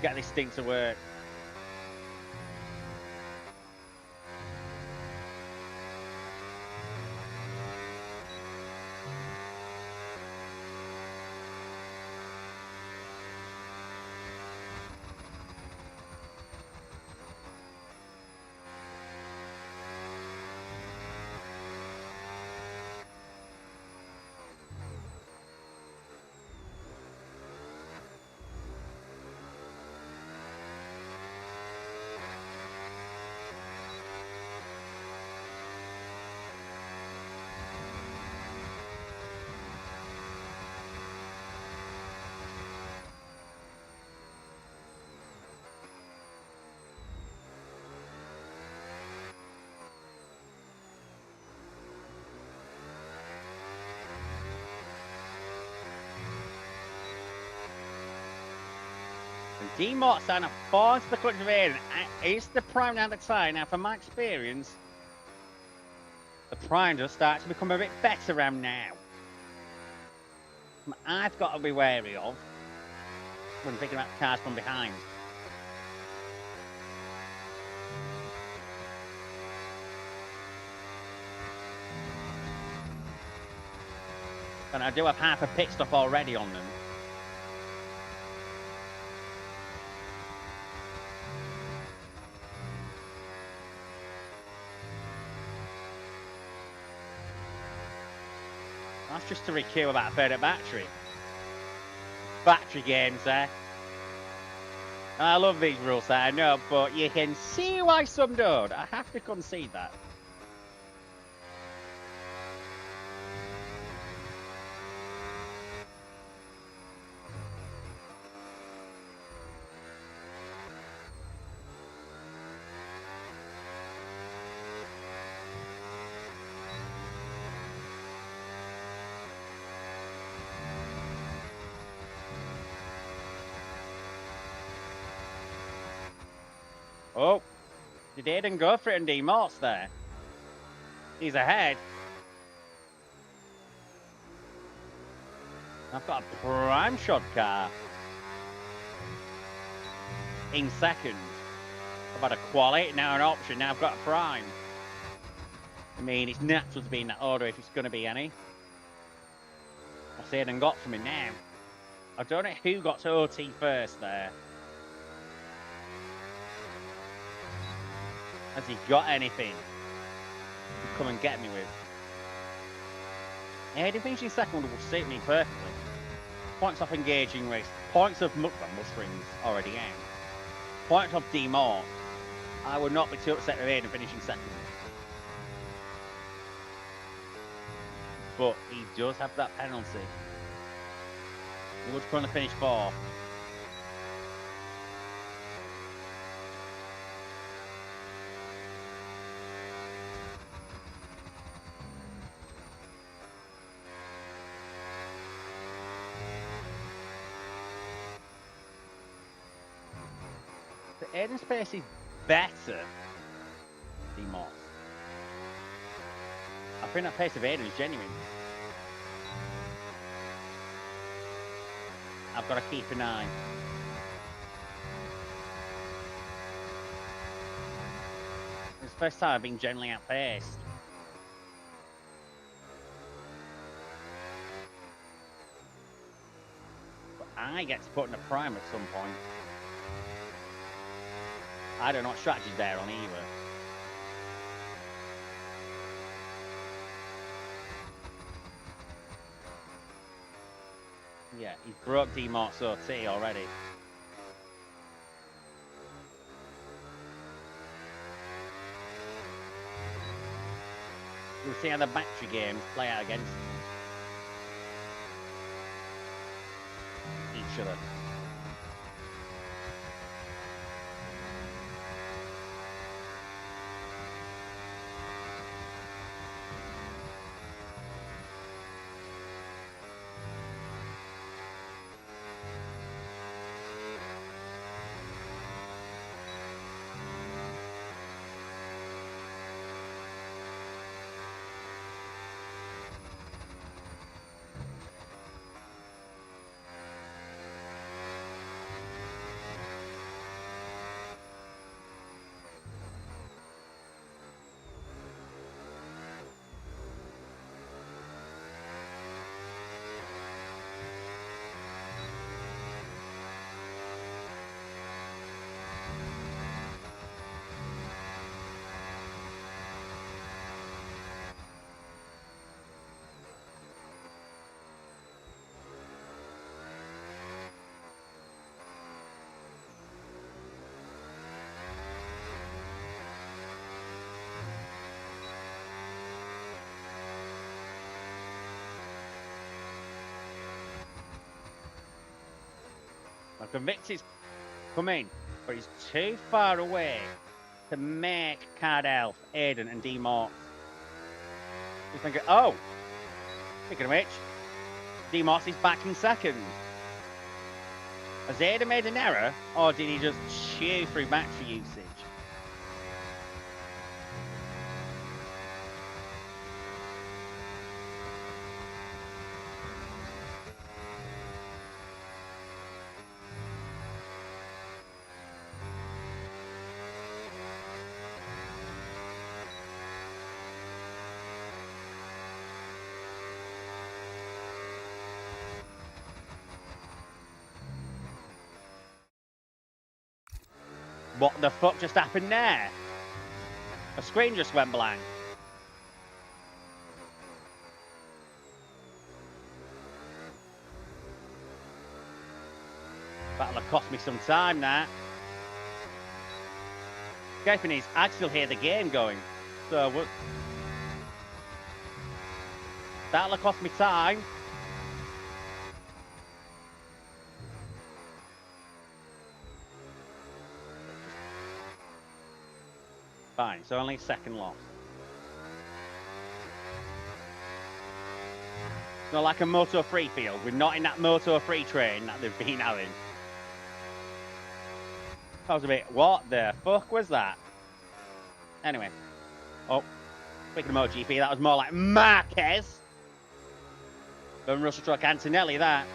get this thing to work. D-Mart starting to fall into the clutch of Aiden. It's the prime now the tire. Now, from my experience, the prime does start to become a bit better around now. I've got to be wary of when thinking about the cars from behind. And I do have half a pit stop already on them. That's just to requeue about a third of battery. Battery games there. I love these rules there, I know, but you can see why some don't. I have to concede that. Oh, did Aiden go for it and D-Mort's there? He's ahead. I've got a prime shot car in second. I've had a quality, now an option, now I've got a prime. I mean, it's natural to be in that order if it's going to be any. What's Aiden got for me now? I don't know who got to OT first there. Has he got anything to come and get me with? Aiden finishing second will suit me perfectly. Points off engaging race. Points of Mustrings already out. Points off D-Mort. I would not be too upset with Aiden finishing second. But he does have that penalty. He would currently finish fourth. Aiden's pace is better than Moss. I think that pace of Aiden is genuine. I've got to keep an eye. It's the first time I've been generally outpaced. But I get to put in a prime at some point. I don't know what strategy's there on either. Yeah, he's broke D-Mart's OT already. We'll see how the battery games play out against each other. Now, Convict's coming, but he's too far away to make Card Elf, Aiden, and D-Mart. He's thinking, oh, speaking of which, D-Mart is back in second. Has Aiden made an error, or did he just chew through battery usage? What the fuck just happened there? A screen just went blank. That'll have cost me some time, that. Guessing is, I still hear the game going. So, what? That'll have cost me time. Fine, so only second loss. It's not like a Moto 3 field. We're not in that Moto 3 train that they've been having. I was a bit, what the fuck was that? Anyway. Oh, speaking of MotoGP, that was more like Marquez than Russell Truck Antonelli, that.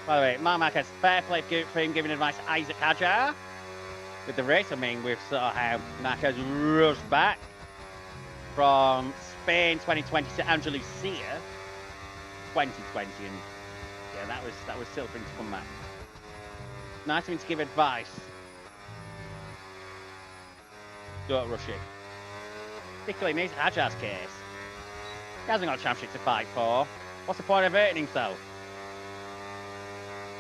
By the way, Marquez, fair play for him giving advice to Isaac Hajar. With the race, I mean, we've sort of how Marquez rushed back from Spain 2020 to Andalusia 2020, and yeah, that was still things to come back. Nice of him to give advice. Don't rush it. Particularly in Hajar's case. He hasn't got a championship to fight for. What's the point of hurting himself?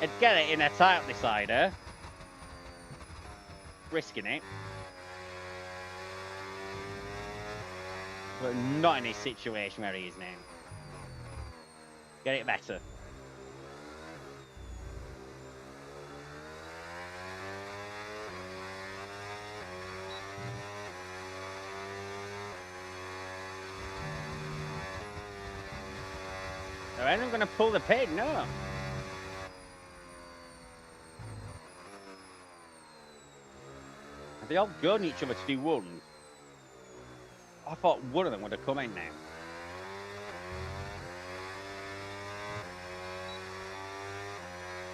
He'd get it in a title decider. Risking it. But not in his situation where he is now. Get it better. Are anyone going to pull the pin? No. They all gun each other to do one. I thought one of them would have come in now.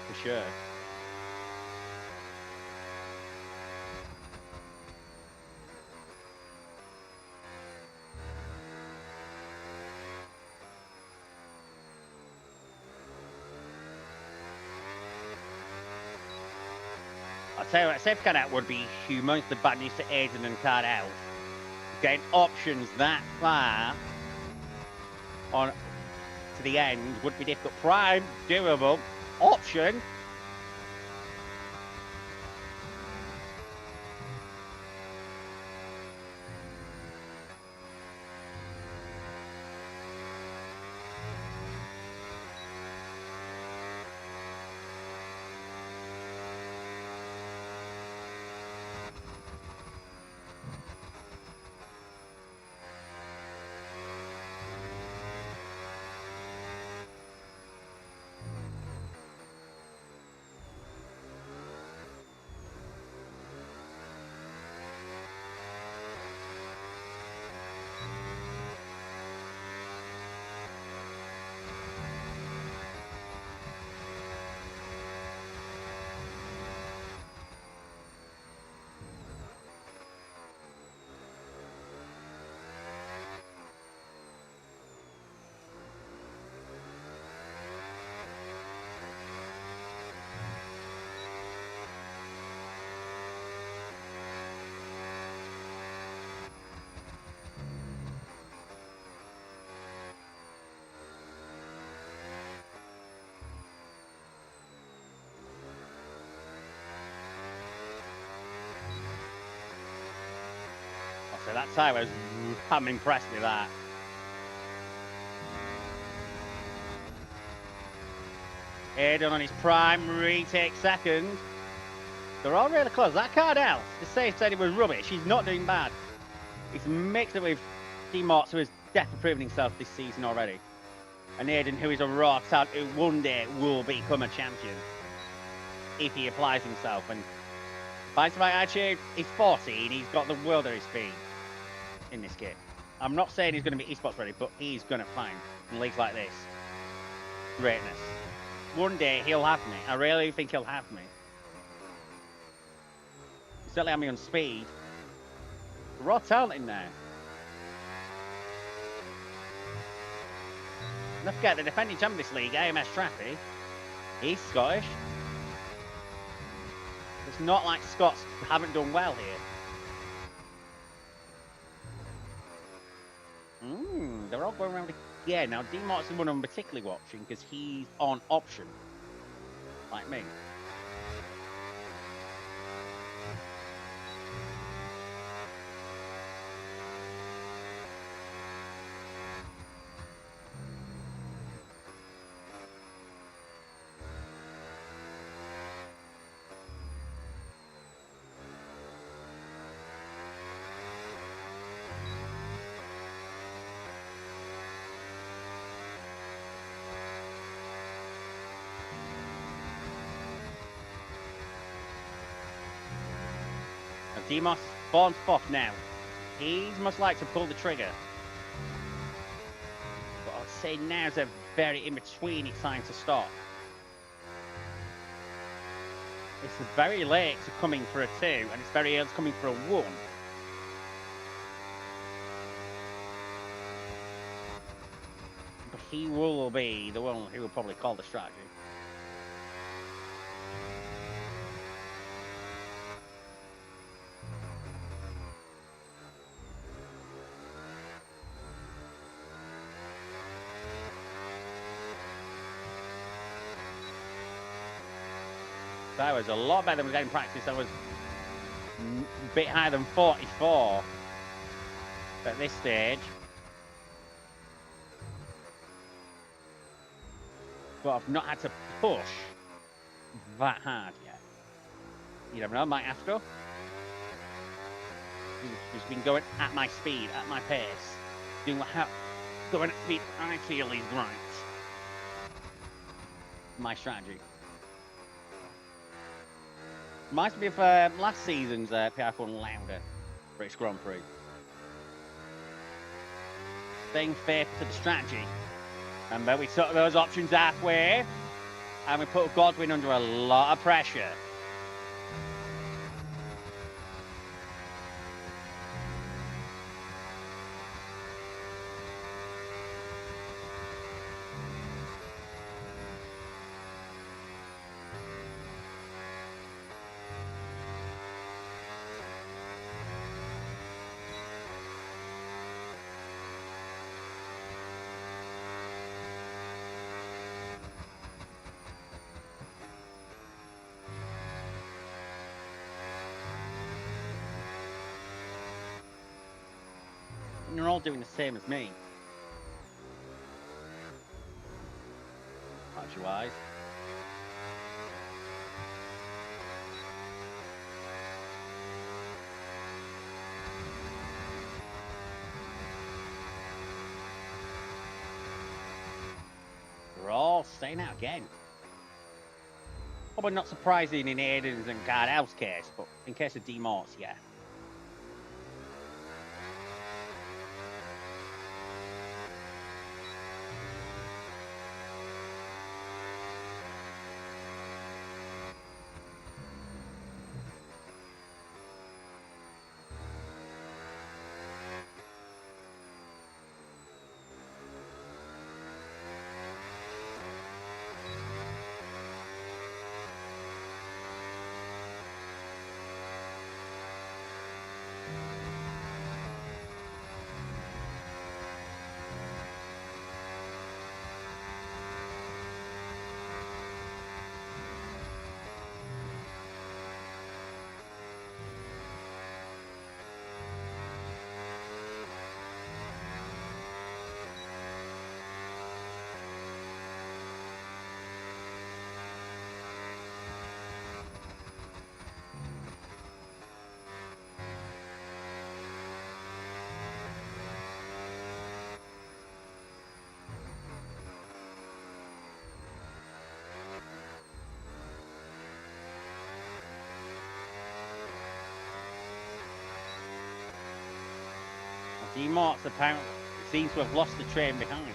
For sure. I tell you what, safe card out would be humongously bad news to Aiden and card out. Getting options that far on to the end would be difficult. Prime, doable. Option. So that time I'm impressed with that. Aiden on his prime, retake second. They're all really close. That card out, the safe said it was rubbish. He's not doing bad. He's mixed it with D-Morts, who has definitely proven himself this season already. And Aiden, who is a raw talent, who one day will become a champion if he applies himself. And finds the right attitude. He's 14. He's got the world at his feet in this game. I'm not saying he's going to be esports ready, but he's going to find in leagues like this greatness. One day he'll have me. I really think he'll have me. He certainly have me on speed. Raw talent in there. Don't forget the defending champion of this league, AMS Traffy. He's Scottish. It's not like Scots haven't done well here. They're all going around again. Now, D-Mart's the one I'm particularly watching because he's on option, like me. Demos fallen off now. He's most likely to pull the trigger. But I'd say now's a very in-betweeny time to stop. It's very late to coming for a 2, and it's very early to coming for a 1. But he will be the one who will probably call the strategy. That was a lot better than we got in practice. That was a bit higher than 44 at this stage. But I've not had to push that hard yet. You never know, might have to. He's been going at my speed, at my pace. Doing going at speed I feel is right. My strategy. Reminds me of last season's PR1 Louder British Grand Prix. Staying faithful to the strategy. Remember, we took those options halfway, and we put Godwin under a lot of pressure. You're all doing the same as me. Battery-wise. We're all staying out again. Probably not surprising in Aiden's and Gardel's case, but in case of D-Mort's, yeah. D-Mort's apparently seems to have lost the train behind.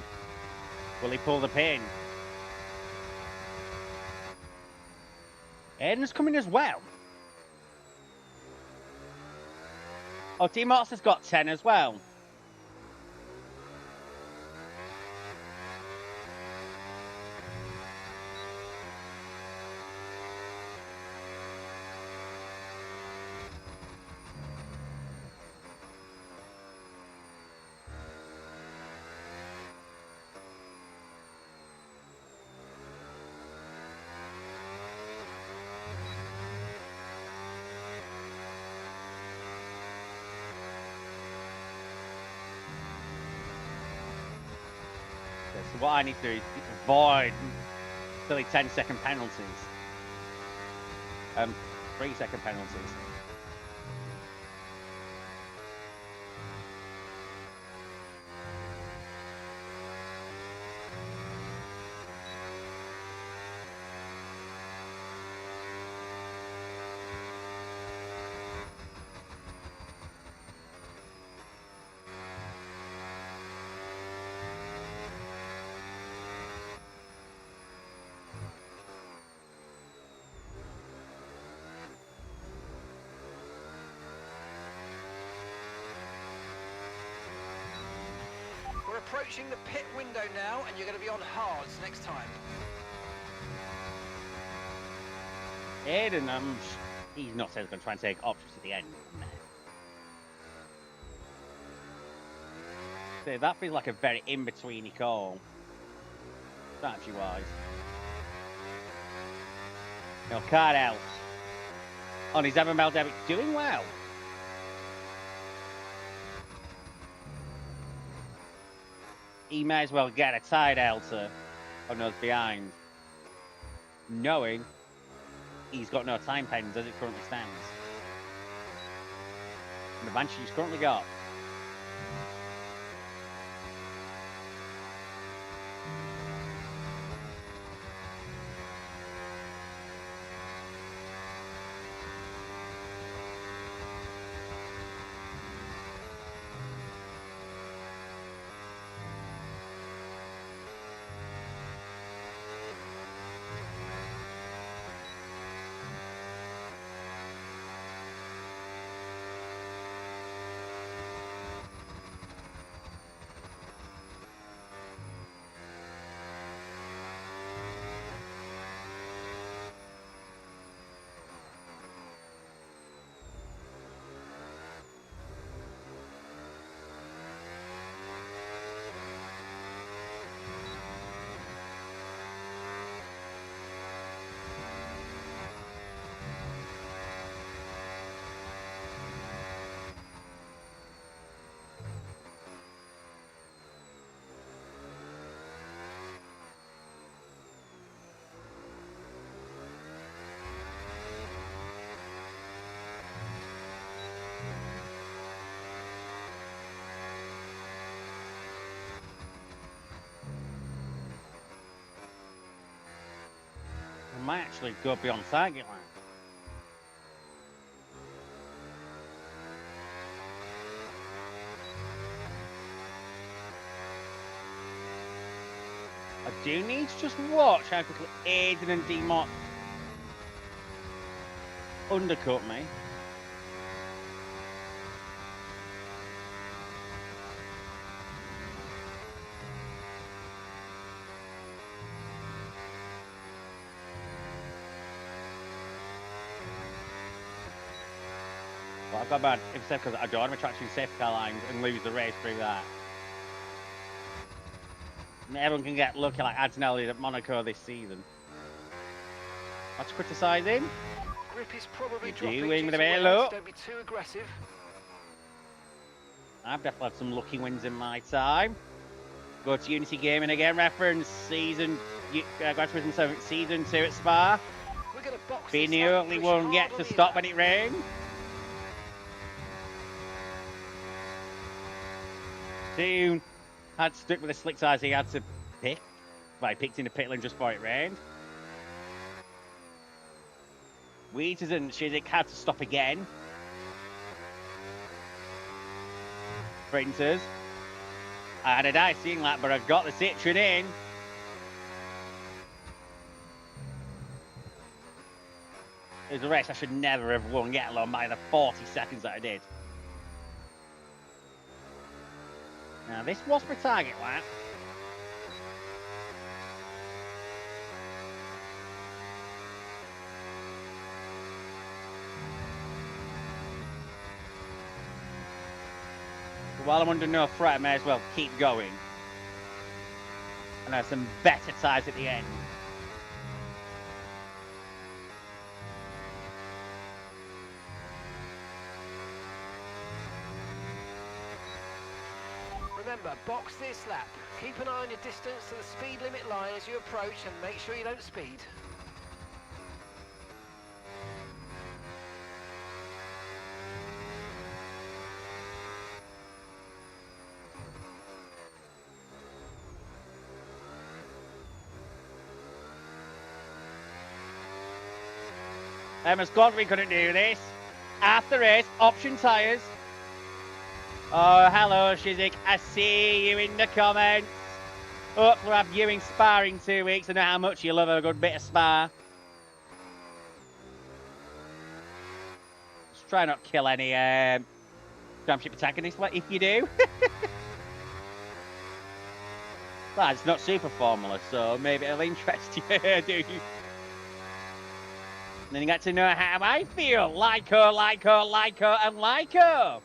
Will he pull the pin? Aiden's coming as well. Oh, D-Mort's has got 10 as well. So what I need to do is avoid silly 10-second penalties. 3-second penalties. We're approaching the pit window now, and you're going to be on hards next time. Aiden, he's not saying he's going to try and take options at the end. So that feels like a very in-betweeny call. Strategy-wise. Now, Cardell on his MML debut, doing well. He may as well get a tied Elsa on those behind, knowing he's got no time pens as it currently stands. And the Banshee's currently got. might actually go beyond target line. I do need to just watch how quickly Aiden and D-Mott undercut me. Well, I've got bad except because I don't want to traction safety car lines and lose the race through that. And everyone can get lucky like Antonelli at Monaco this season. What's criticising? Grip is probably You're dropping doing with a due to bit of wear, so luck. don't be too aggressive. I've definitely had some lucky wins in my time. Go to Unity Gaming again, reference season, Gran Turismo 7 season 2 at Spa. We're going to box Being this the lap, only push one hard get on to the stop inlet. when it rains. Soon had stuck with the slick tires he had to pick. But he picked in the pit lane just before it rained. Wheaters and Shizik had to stop again. Sprinters. I had a dicing lap, but I got the Citroen in. It was a race I should never have won, get along by the 40 seconds that I did. Now, this was for target lap. While I'm under no threat, I may as well keep going. And have some better tyres at the end. Remember, box this lap. Keep an eye on your distance to the speed limit line as you approach and make sure you don't speed. Emma's glad we couldn't do this. After race, option tyres. Oh, hello, Shizik. I see you in the comments. Hopefully we'll have you in sparring in 2 weeks. I know how much you love a good bit of spar. Just try not to kill any championship antagonists if you do. Well, it's not Super Formula, so maybe it'll interest you, do you? And then you get to know how I feel. Lyco, Lyco, Lyco, and Lyco.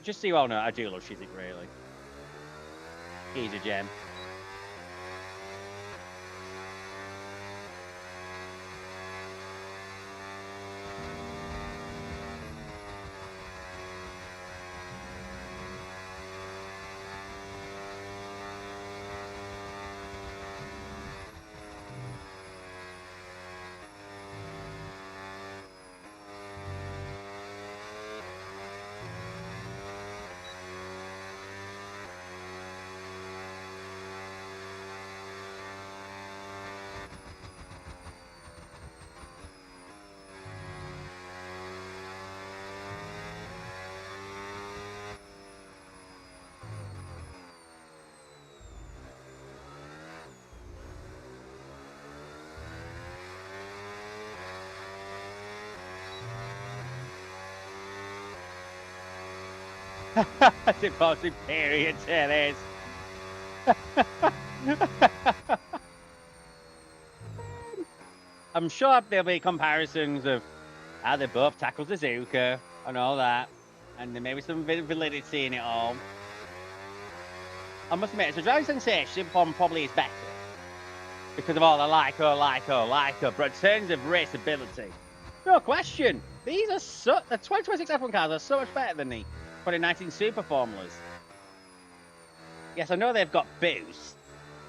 Just so you all know, I do love Shizik, really. He's a gem. Devoted period to this. I'm sure there'll be comparisons of how they both tackled Suzuka and all that, and there may be some validity in it all. I must admit, it's a driving sensation. Superform probably is better because of all the Lyco, but in terms of raceability, no question. These are the 2026 F1 cars are so much better than the 2019 Super Formulas. Yes, I know they've got boost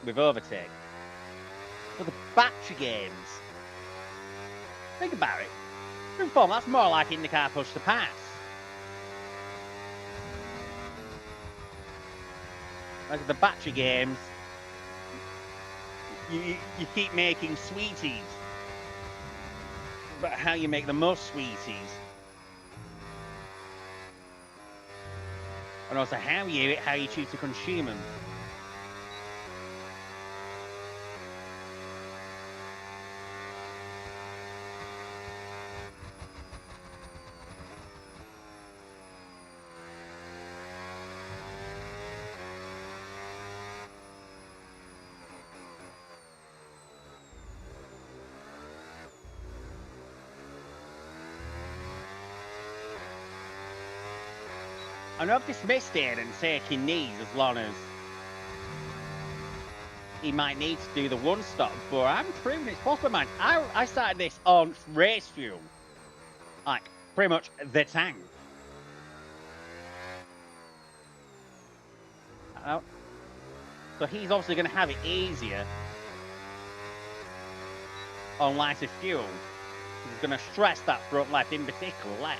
with overtake, but the battery games, think about it. Super Formula, that's more like in the car push to pass. Whereas the battery games, You keep making sweeties, but how you make the most sweeties, and also how you choose to consume them. I know I've dismissed Aiden taking knees as long as he might need to do the one stop, but I'm proving it's possible, man. I started this on race fuel, like pretty much the tank. So he's obviously going to have it easier on lighter fuel. He's going to stress that front left in particular less.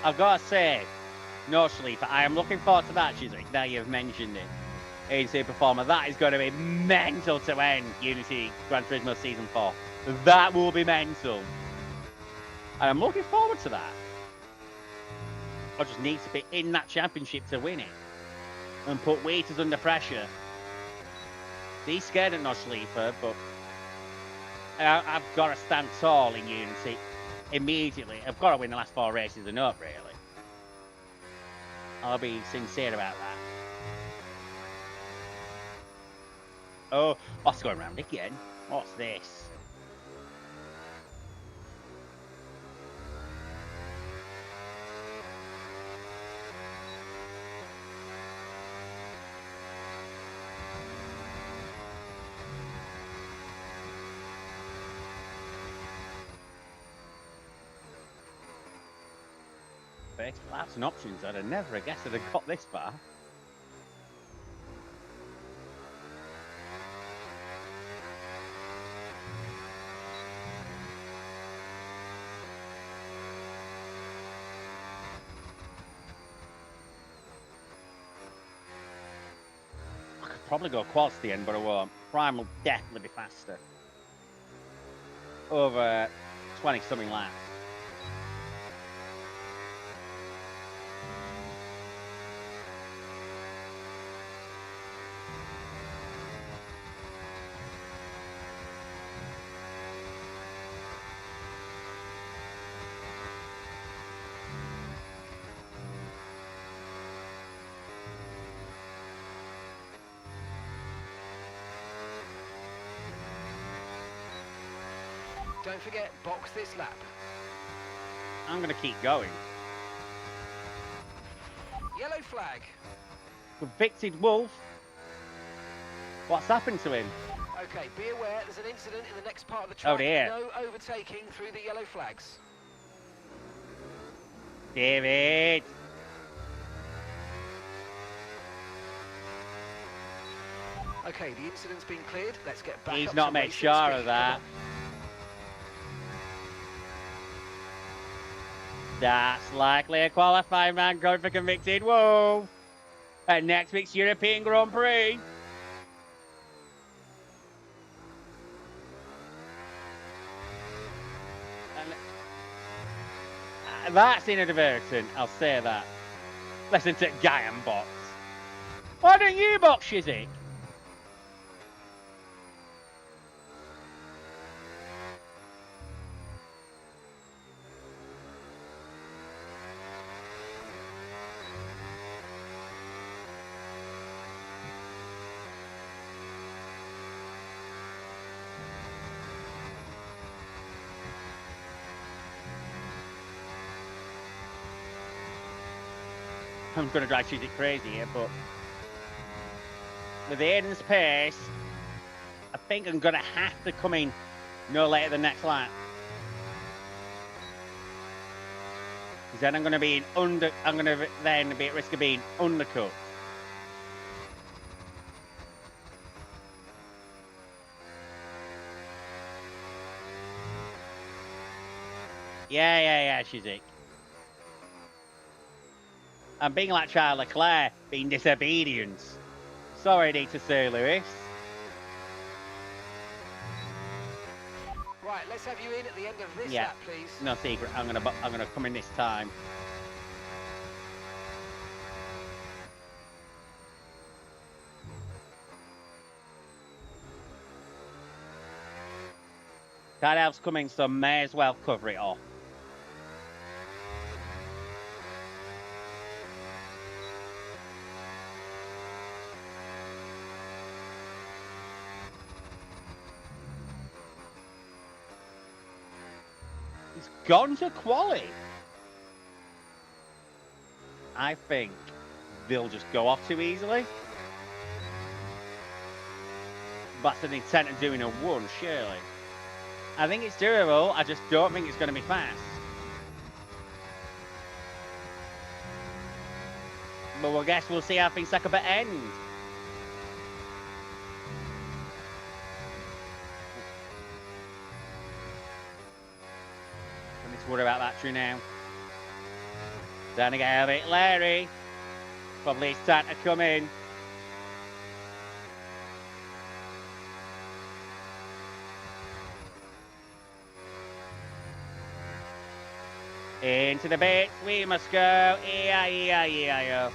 I've got to say, no sleeper, I am looking forward to that, Chiswick, now you've mentioned it. AC Performer, that is going to be mental to end Unity Gran Turismo Season 4. That will be mental. And I'm looking forward to that. I just need to be in that championship to win it. And put waiters under pressure. He's scared of no sleeper, but I've got to stand tall in Unity. Immediately, I've got to win the last 4 races and up, really. I'll be sincere about that. Oh, what's going round again? What's this? Laps and options, I'd have never guessed I'd have got this far. I could probably go quads to the end, but I won't. Prime will definitely be faster. Over 20-something laps. Don't forget, box this lap. I'm going to keep going. Yellow flag. Convicted Wolf. What's happened to him? Okay, be aware there's an incident in the next part of the track. Oh dear. No overtaking through the yellow flags. David. Okay, the incident's been cleared. Let's get back. He's not made sure of that. That's likely a qualifying man going for Convicted Wolf at next week's European Grand Prix. And that's inadvertent, I'll say that. Listen to Guy and box. Why don't you box, Shizzy? I'm going to drive Chiswick crazy here, but with Aiden's pace, I think I'm going to have to come in no later than next lap. Because then I'm going to be then be at risk of being undercut. Yeah, Shizik. I'm being like Charles Leclerc, being disobedient. Sorry, need to say, Lewis. Right, let's have you in at the end of this Yeah, lap, please. no secret. I'm gonna come in this time. Cardel's coming, so may as well cover it off. He's gone to quali. I think they'll just go off too easily. That's the intent of doing a 1, surely. I think it's doable. I just don't think it's going to be fast. But I guess we'll see how things stack up at end. I need to worry about battery now. Starting to get a bit leery. Probably it's time to come in. Into the bits, we must go. E-I-E-I-E-I-O.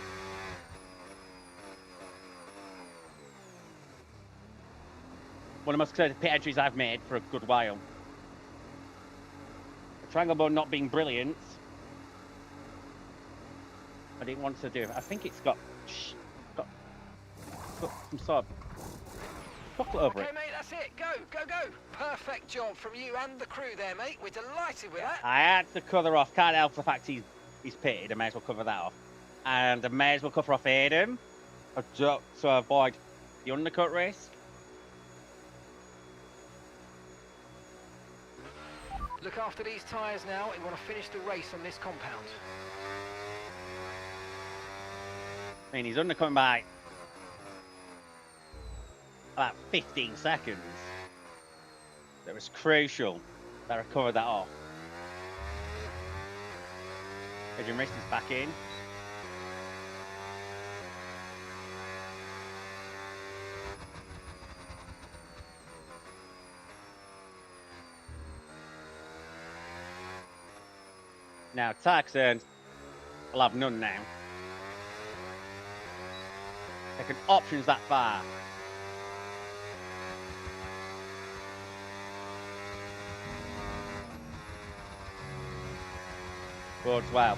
One of the most exciting pit entries I've made for a good while. The triangle bone not being brilliant. I didn't want to do it. I think it's got some sort of chocolate over it. Okay, mate, that's it. Go, go, go. Perfect job from you and the crew there, mate. We're delighted with that. I had to cover off. Can't help the fact he's pitted. I may as well cover that off. And I may as well cover off Adam to avoid the undercut risk. Look after these tyres now. We want to finish the race on this compound. I mean, he's undercutting by about 15 seconds. That was crucial that I covered that off. Adrian Wrist is back in. Now, Taxon will have none now. Taking options that far. Bodes well.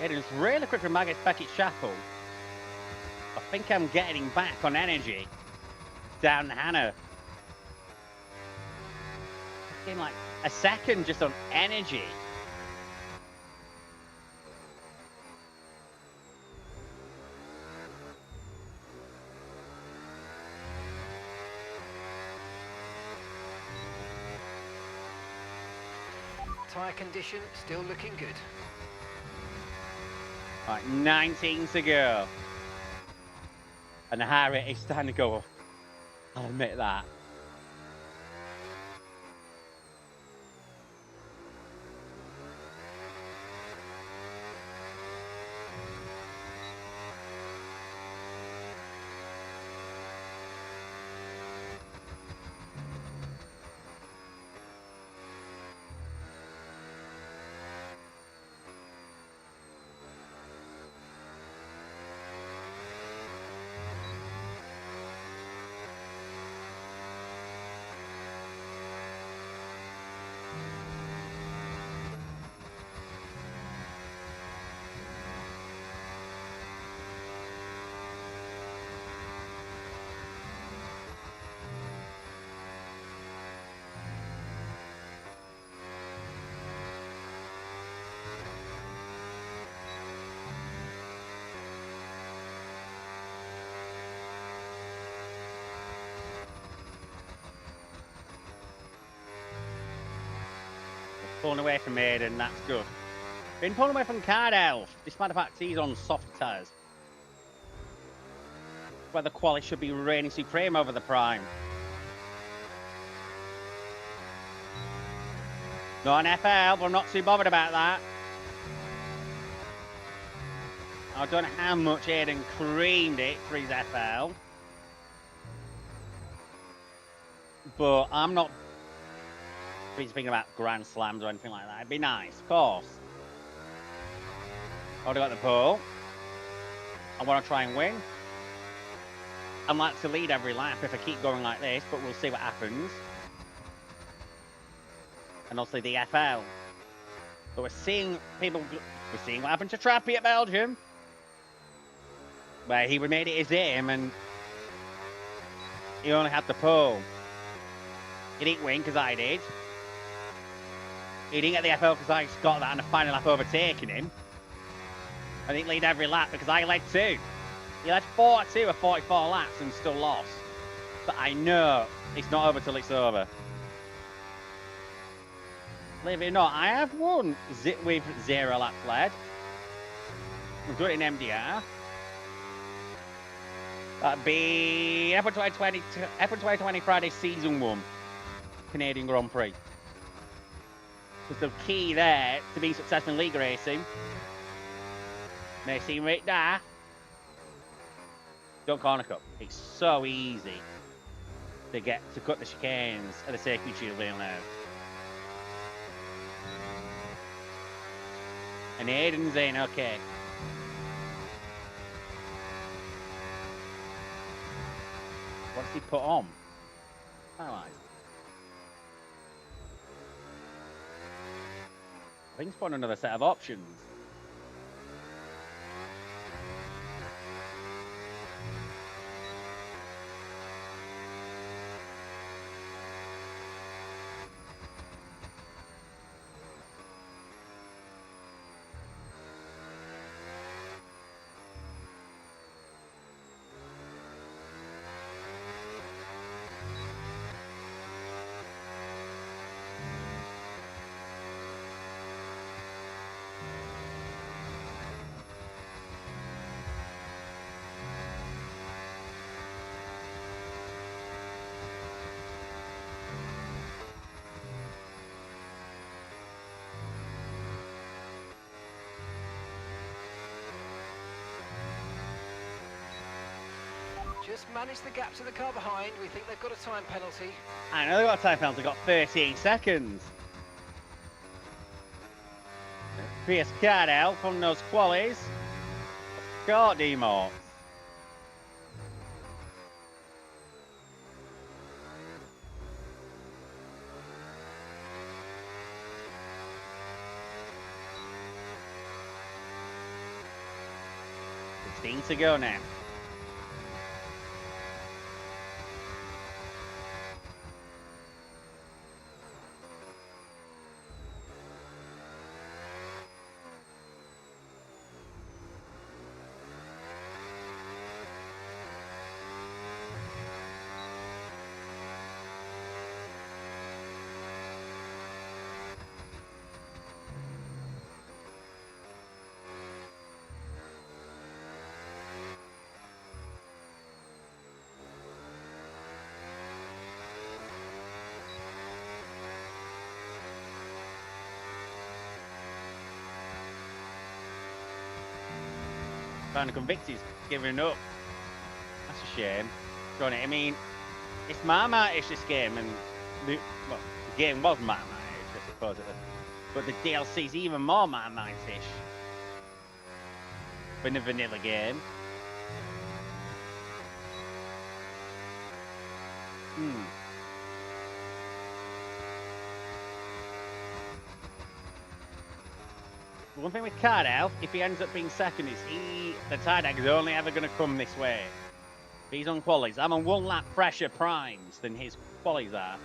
It is really quick from Maggots back at Chapel. I think I'm getting him back on energy. Down Hannah. In like a second just on energy. Tyre condition still looking good. Right, 19 to go. And the heart rate is starting to go up. I'll admit that. Pulling away from Aiden, that's good. Been pulling away from Card Elf, despite the fact he's on soft tyres. Where the quality should be reigning supreme over the Prime. Not an FL, but I'm not too bothered about that. I don't know how much Aiden creamed it for his FL. But I'm not speaking about Grand Slams or anything like that. It'd be nice, of course. Already got the pole. I want to try and win. I'd like to lead every lap if I keep going like this, but we'll see what happens. And also the FL. But we're seeing people... We're seeing what happened to Trappy at Belgium. Where he made it his aim and... he only had the pole. He didn't win because I did. He didn't get the FL because I got that in the final lap overtaking him. I didn't lead every lap because I led 2. He led 42 or 44 laps and still lost. But I know it's not over till it's over. Believe it or not, I have won with 0 laps led. I've done it in MDR. That'd be F1 2020 Friday Season 1 Canadian Grand Prix. Because the key there to being successful in league racing may seem right there. Don't corner cut. It's so easy to cut the chicanes at the safety shield wheel now. And Aiden's in, okay. What does he put on? Finalised. I think he's put on another set of options. Just manage the gap to the car behind. We think they've got a time penalty. I know they've got a time penalty. They've got 13 seconds. Pierce Cardell from those qualies. Got Demo. To go now. Trying to convict he's giving up. That's a shame. I mean, it's Marmite-ish this game, and the game was Marmite-ish, I suppose, but the DLC's even more Marmite-ish than the vanilla game. One thing with Cardell, if he ends up being second, is the tie deck is only ever going to come this way. If he's on qualies, I'm on 1 lap fresher primes than his qualies are.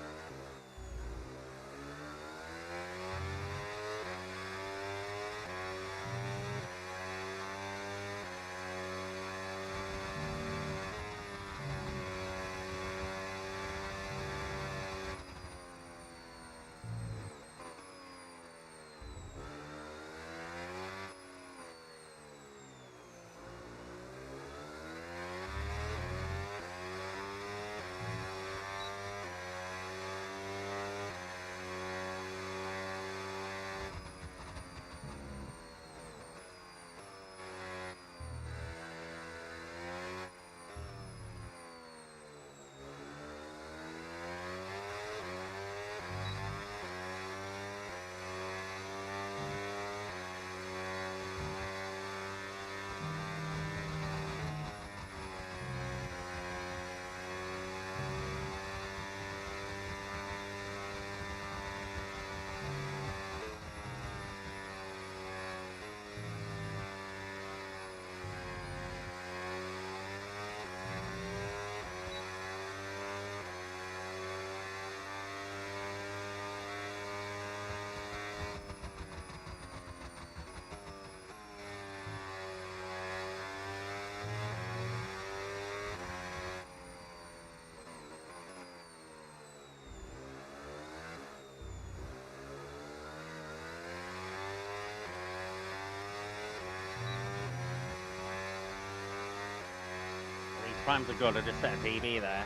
Primes are good. I just set a PB there.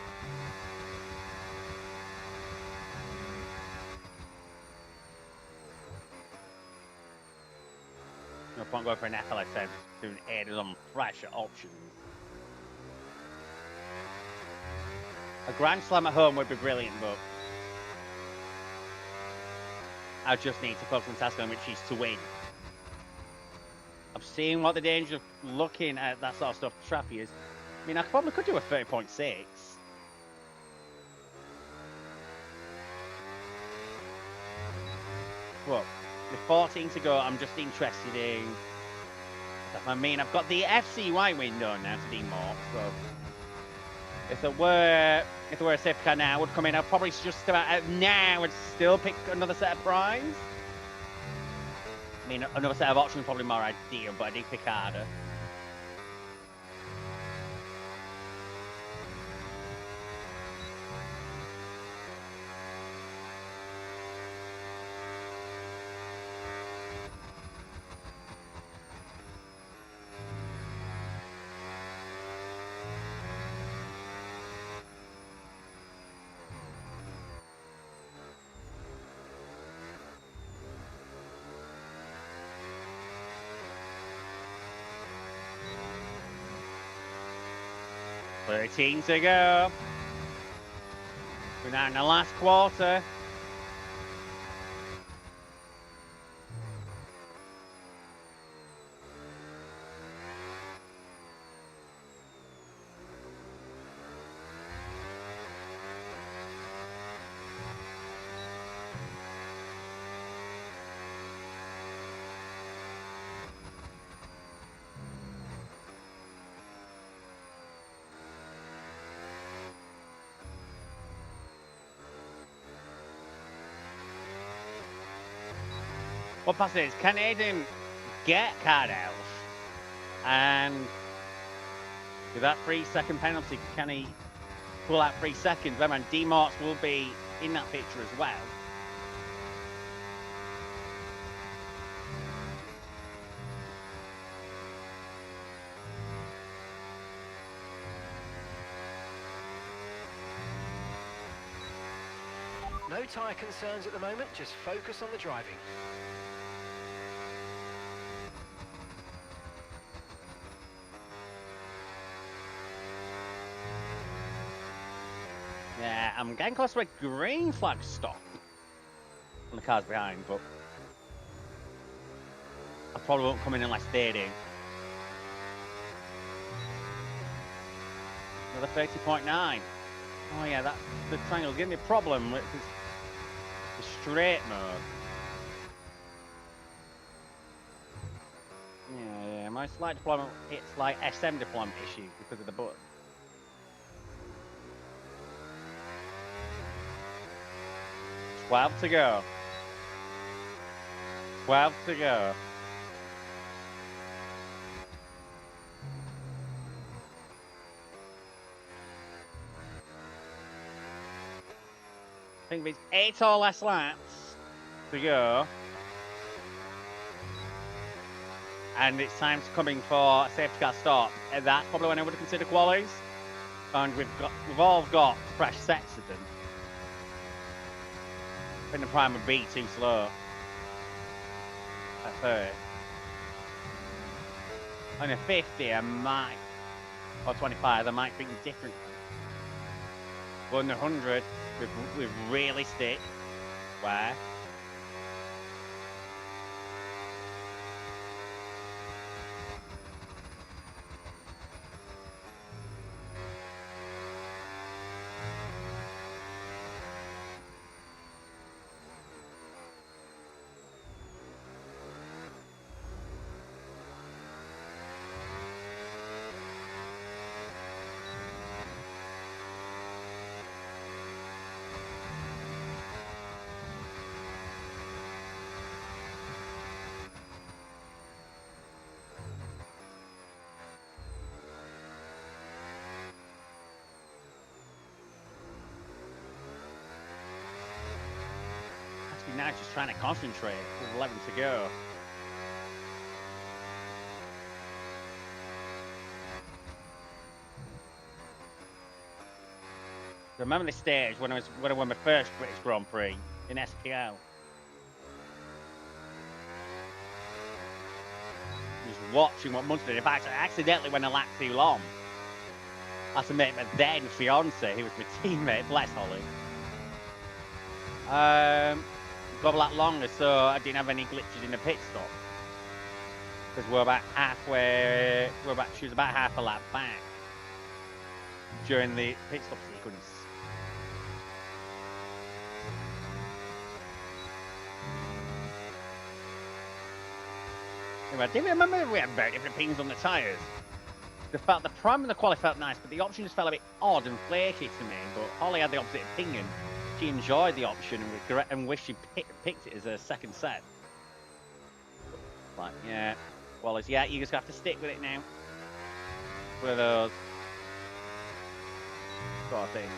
No point going for an FLSM doing aided on pressure options. A Grand Slam at home would be brilliant, but I just need to focus on the task on which is to win. I'm seeing what the danger of looking at that sort of stuff trappy is. I mean, I probably could do a 30.6. But with 14 to go, I'm just interested in. I mean, I've got the FCY window now to demark, so if there were a safety car now, I would come in. I'd probably just about now would still pick another set of primes. I mean, another set of options probably more ideal, but I did pick harder. $13 to go. We're now in the last quarter. What passes is, can Aiden get card out? And with that 3-second penalty, can he pull out 3 seconds? Remember, D-Marks will be in that picture as well. No tyre concerns at the moment, just focus on the driving. Yeah, I'm getting close to a green flag stop on the cars behind, but I probably won't come in unless they're in. Another 30.9. Oh yeah, that the triangle giving me a problem with the straight mode. Yeah, my slight deployment, it's like SM deployment issue because of the button. $12 to go. 12 to go. I think it's 8 or less laps to go. And it's time to coming for a safety car stop. And that's probably when I would consider qualies. And we've all got fresh sets of them. I think the prime would be too slow. At first. On a 50, I might, or 25, I might think differently. But on the 100, we've really stick. Where? Now just trying to concentrate with 11 to go. I remember this stage when I won my first British Grand Prix in SPL. Just watching what Munster did. In fact, I accidentally went a lap too long. I had to make my then fiance, who was my teammate, bless Holly. Go a lot longer, so I didn't have any glitches in the pit stop. Because we're about halfway. She was about half a lap back during the pit stop sequence. Anyway, I didn't remember we had very different opinions on the tyres. The prime and the quali felt nice, but the option just felt a bit odd and flaky to me. But Holly had the opposite opinion. She enjoyed the option and wished she picked it as a second set. Like, yeah, Wallace, yeah, you just have to stick with it now. One of those sort of things.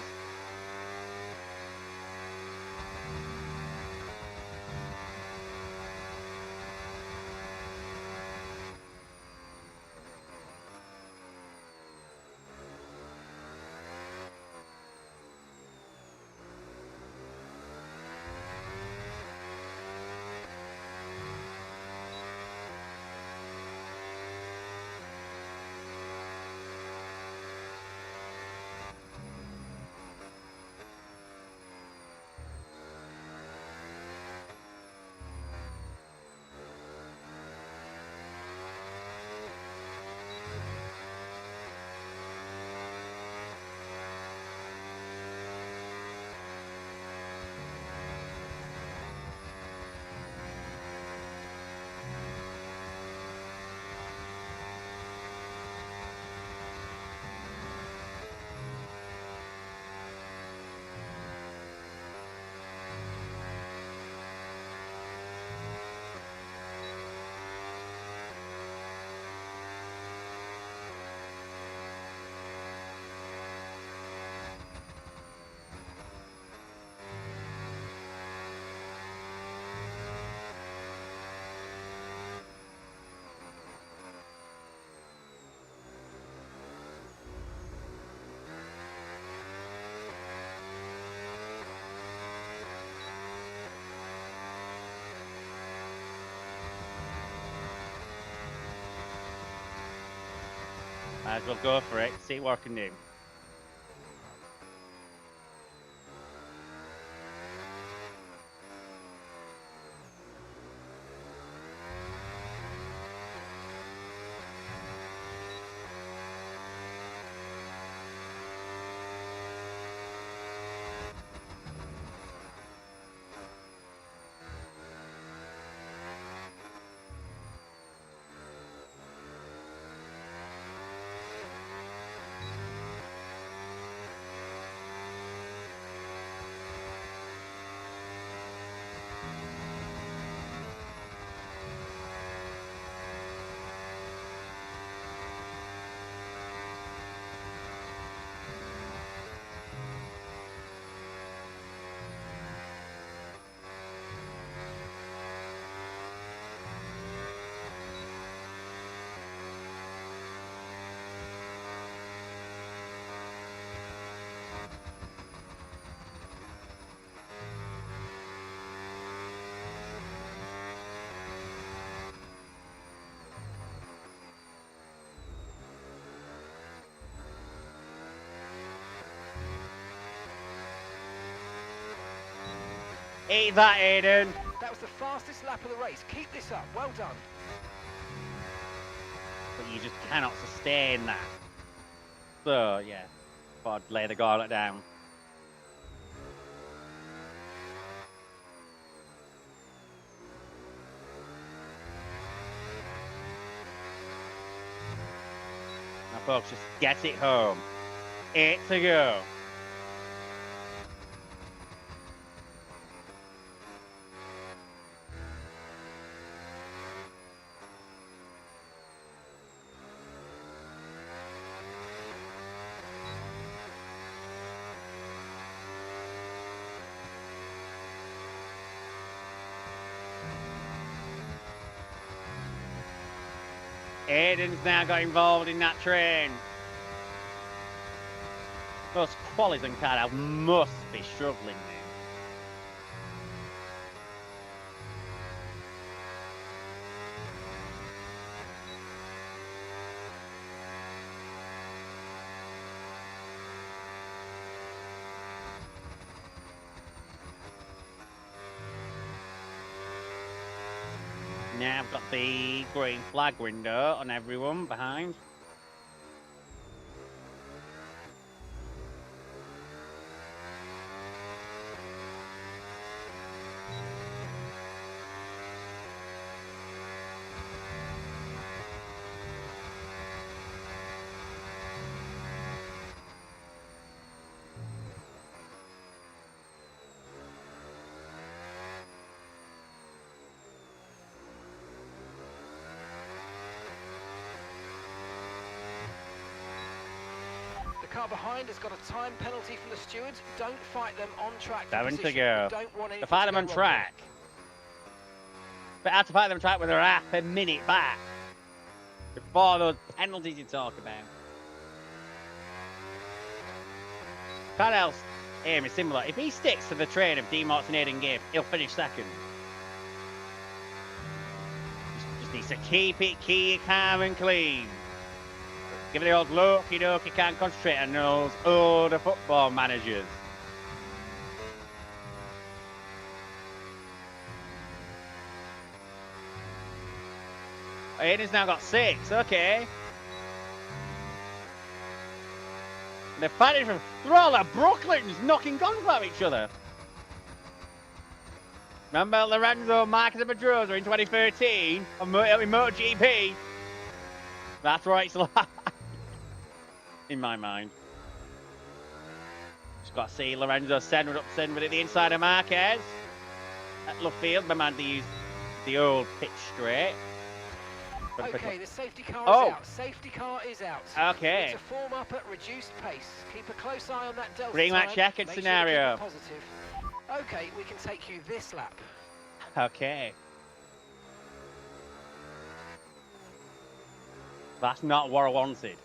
Might as well go for it, see what I can do. Eat that, Aiden. That was the fastest lap of the race. Keep this up. Well done. But you just cannot sustain that. So, yeah. I'd lay the gauntlet down. Now, folks, just get it home. 8 to go. Aiden's now got involved in that train. Those qualies and Cardell must be struggling now. Now I've got the green flag window on everyone behind. The car behind has got a time penalty from the stewards. Don't fight them on track. 7 to position. go. Don't want To fight them on track. But how to fight them on track with a half a minute back before those penalties you talk about. Cardell's aim is similar. If he sticks to the train of Demorts and Aiden Gibb, he'll finish second. Just needs to keep it calm and clean. Give it the old look, he can't concentrate on those older football managers. Aiden's now got 6, okay. They're fighting from all the Brooklyns knocking guns out of each other. Remember Lorenzo, Marcus and Pedrosa in 2013 on MotoGP? That's right, it's like. In my mind. Just got to see Lorenzo send it at the inside of Marquez. At left field, my man, to use the old pitch straight. Okay, the safety car is out. Safety car is out. Okay. It's a form up at reduced pace. Keep a close eye on that delta Bring that checkered scenario. Sure positive. Okay, we can take you this lap. Okay. That's not what I wanted.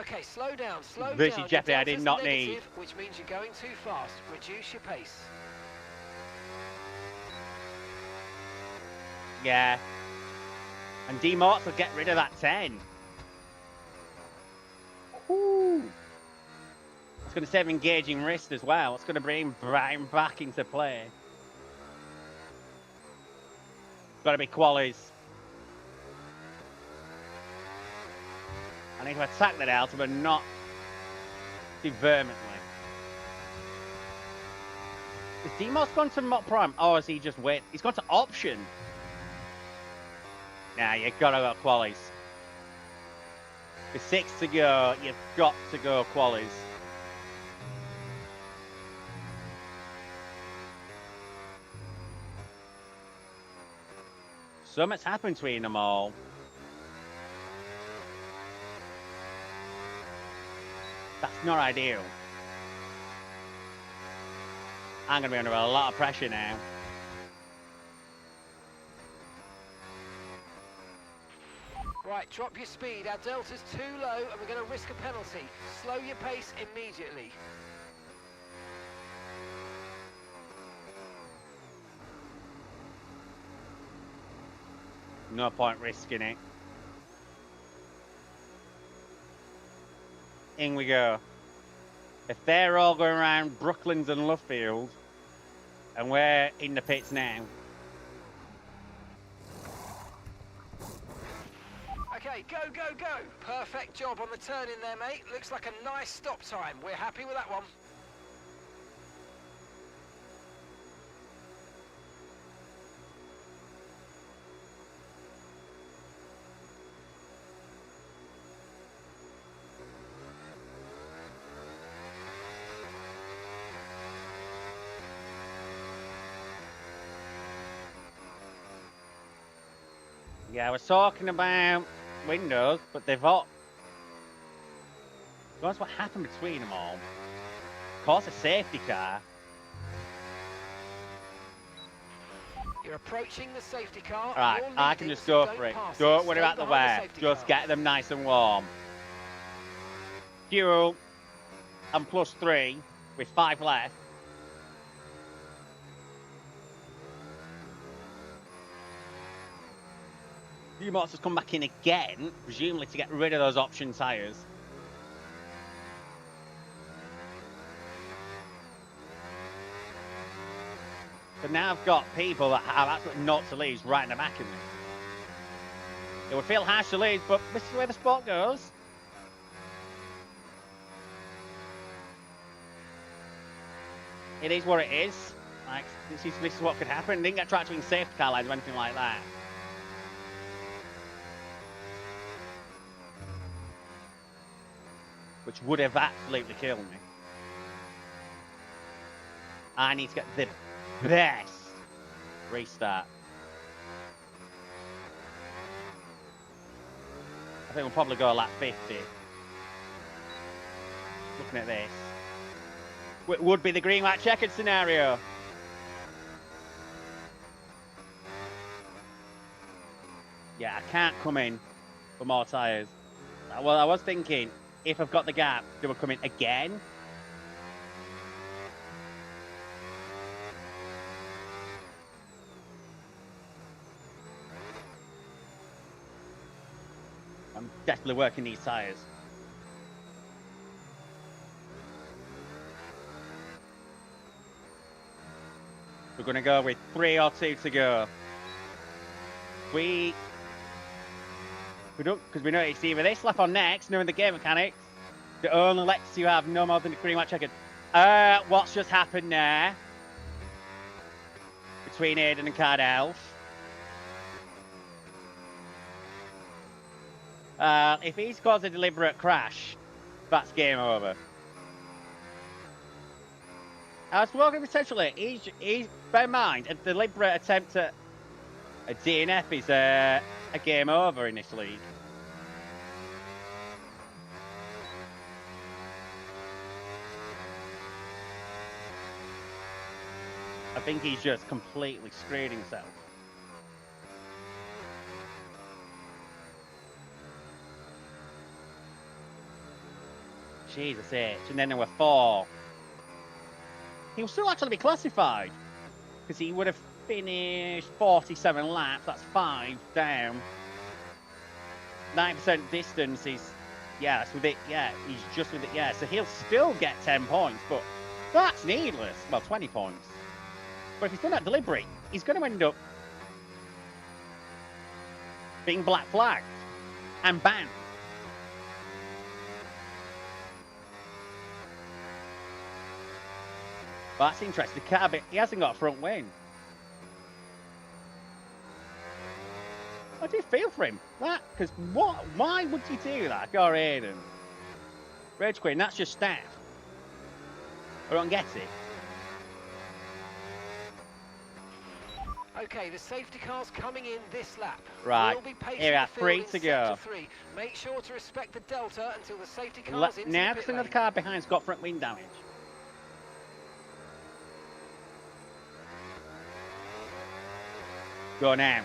Okay, slow down, slow down. This is Jeopardy I did not need. Which means you're going too fast. Reduce your pace. Yeah. And D-Morts will get rid of that 10. Ooh. It's going to save engaging wrist as well. It's going to bring Brian back into play. Got to be qualies. I need to attack that out, but not too vehemently. Is Demos gone to Mott Prime? Oh, is he just wait? He's gone to option. Nah, you've got to go qualies. With 6 to go, you've got to go qualies. So much happened between them all. That's not ideal. I'm going to be under a lot of pressure now. Right, drop your speed. Our delta's too low and we're going to risk a penalty. Slow your pace immediately. No point risking it. In we go. If they're all going around Brooklands and Lovefield, and we're in the pits now. Okay, go, go, go. Perfect job on the turn in there, mate. Looks like a nice stop time. We're happy with that one. Yeah, I was talking about windows, but they've all... That's what happened between them all. Of course, a safety car. You're approaching the safety car. Alright, I can just go for it. Don't worry about the wear. Just get them nice and warm. Fuel. I'm +3 with 5 left. New motors come back in again, presumably to get rid of those option tyres. But now I've got people that have absolutely not to lose right in the back of me. It would feel harsh to lose, but this is where the sport goes. It is what it is. Like, this is what could happen. Didn't get tracked in safety car lines or anything like that. Which would have absolutely killed me. I need to get the best restart. I think we'll probably go lap 50. Looking at this. It would be the green, white, checkered scenario. Yeah, I can't come in for more tyres. Well, I was thinking, if I've got the gap, do I come in again? I'm definitely working these tyres. We're going to go with 3 or 2 to go. We don't, because we know it's either this lap or next, knowing the game mechanics. It only lets you have no more than a green, white, checkered. What's just happened there? Between Aiden and Cardell. If he's caused a deliberate crash, that's game over. I was walking potentially. He's bear in mind, a deliberate attempt at a DNF is a game over in this league. I think he's just completely screwed himself. Jesus H. And then there were 4. He'll still actually be classified because he would have finished 47 laps. That's 5 down. 9% distance is, yeah, that's with it. Yeah, he's just with it. Yeah, so he'll still get 10 points, but that's needless. Well, 20 points. But if he's done that deliberate, he's going to end up being black flagged and banned. But that's interesting. He hasn't got a front wing. I do feel for him. Because why would you do that if you're Aiden? Rage Queen, that's just staff. I don't get it. Okay, the safety car's coming in this lap. Right, We'll be pacing here we are, the 3 field to in go. sector 3. Make sure to respect the delta until the safety car's into Now, the because pit another lane. car behind's got front wing damage. Go now.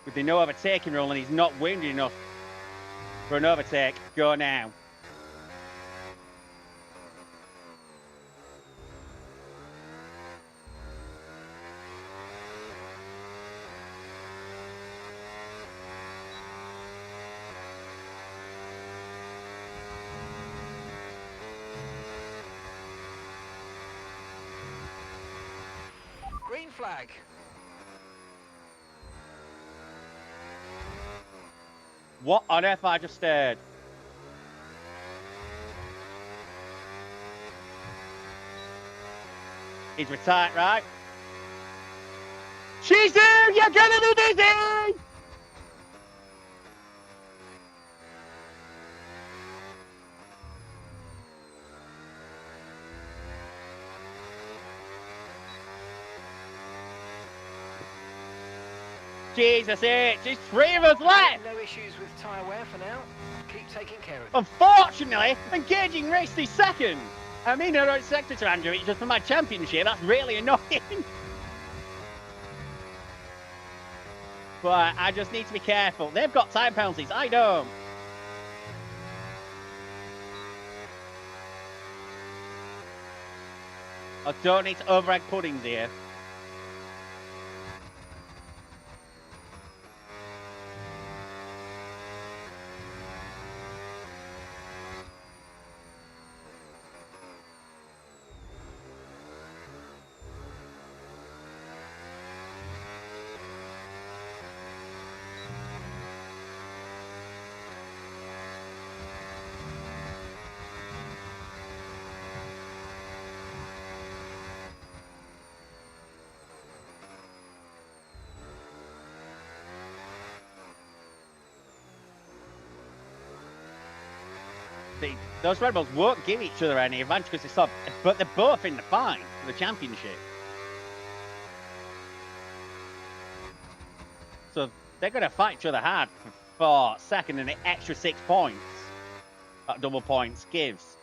With the no overtaking rule and he's not winded enough for an overtake, go now. Green flag. What on earth I just heard? He's retired, right? She's in! You're gonna be busy! Jesus H, there's 3 of us left! No issues with tyre wear for now. Keep taking care of them. Unfortunately, engaging race is second. I mean, I don't sector to Andrew, it's just for my championship. That's really annoying. But I just need to be careful. They've got time penalties. I don't. I don't need to overegg puddings here. Those Red Bulls won't give each other any advantage because they're but they're both in the fight for the championship. So they're going to fight each other hard for second and the extra 6 points that double points gives.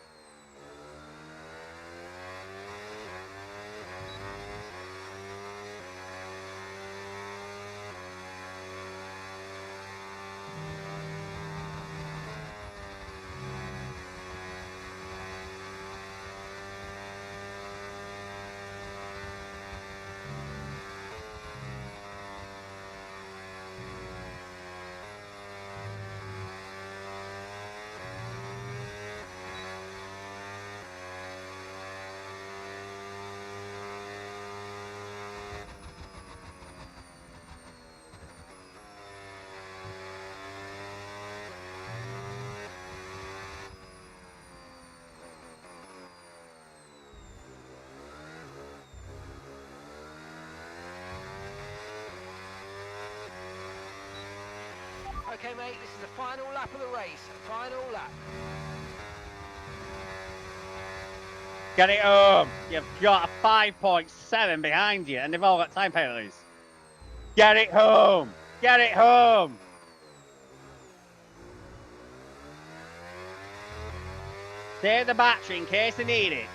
Okay, mate, this is the final lap of the race. Final lap. Get it home. You've got a 5.7 behind you, and they've all got time penalties. Get it home. Get it home. Save the battery in case they need it.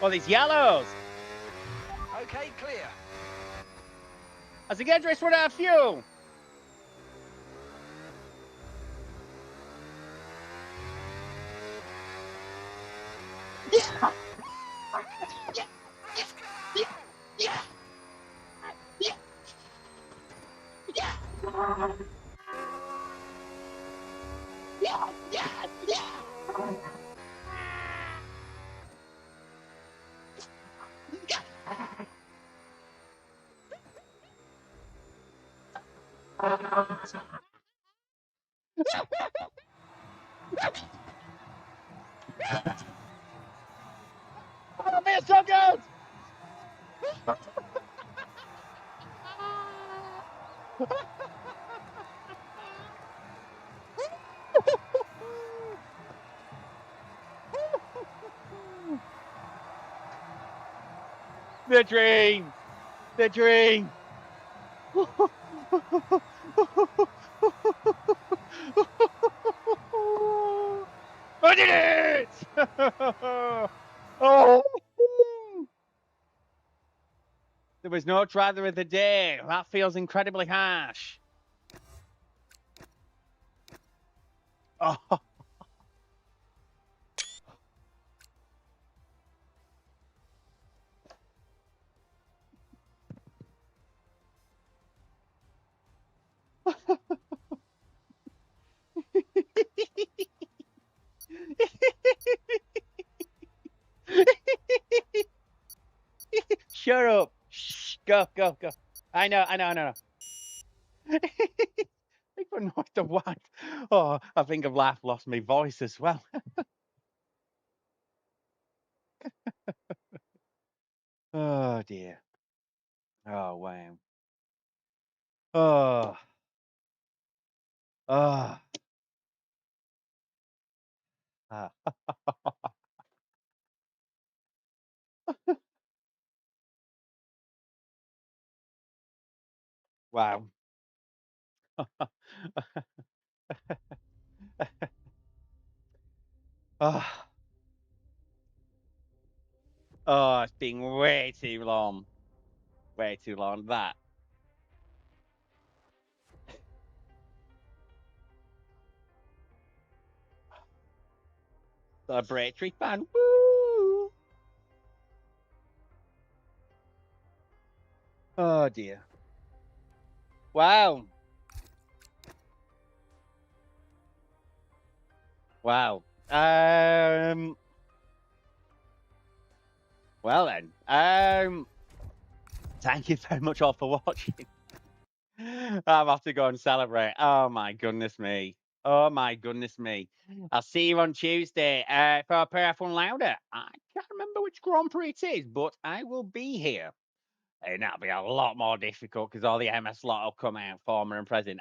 Well, these yellows. Okay, clear. As the get race run out of fuel. Yeah. Oh, it feels so good! The dream! The dream! I did it! Oh! There was no driver of the day. That feels incredibly harsh. Oh. Shut up. Shh. Go. I know. Make fun annoyed the wife. Oh, I think I've lost my voice as well. Oh dear. Oh wow. Oh. Oh. Ah. Wow. Oh. Oh, it's been way too long. Way too long. That. Celebratory fan. Woo! Oh dear. Wow. Wow. Well then. Thank you very much all for watching. I'm off to go and celebrate. Oh my goodness me. Oh my goodness me. I'll see you on Tuesday for F1 Louder. I can't remember which Grand Prix it is, but I will be here. And that'll be a lot more difficult because all the MS lot will come out, former and present.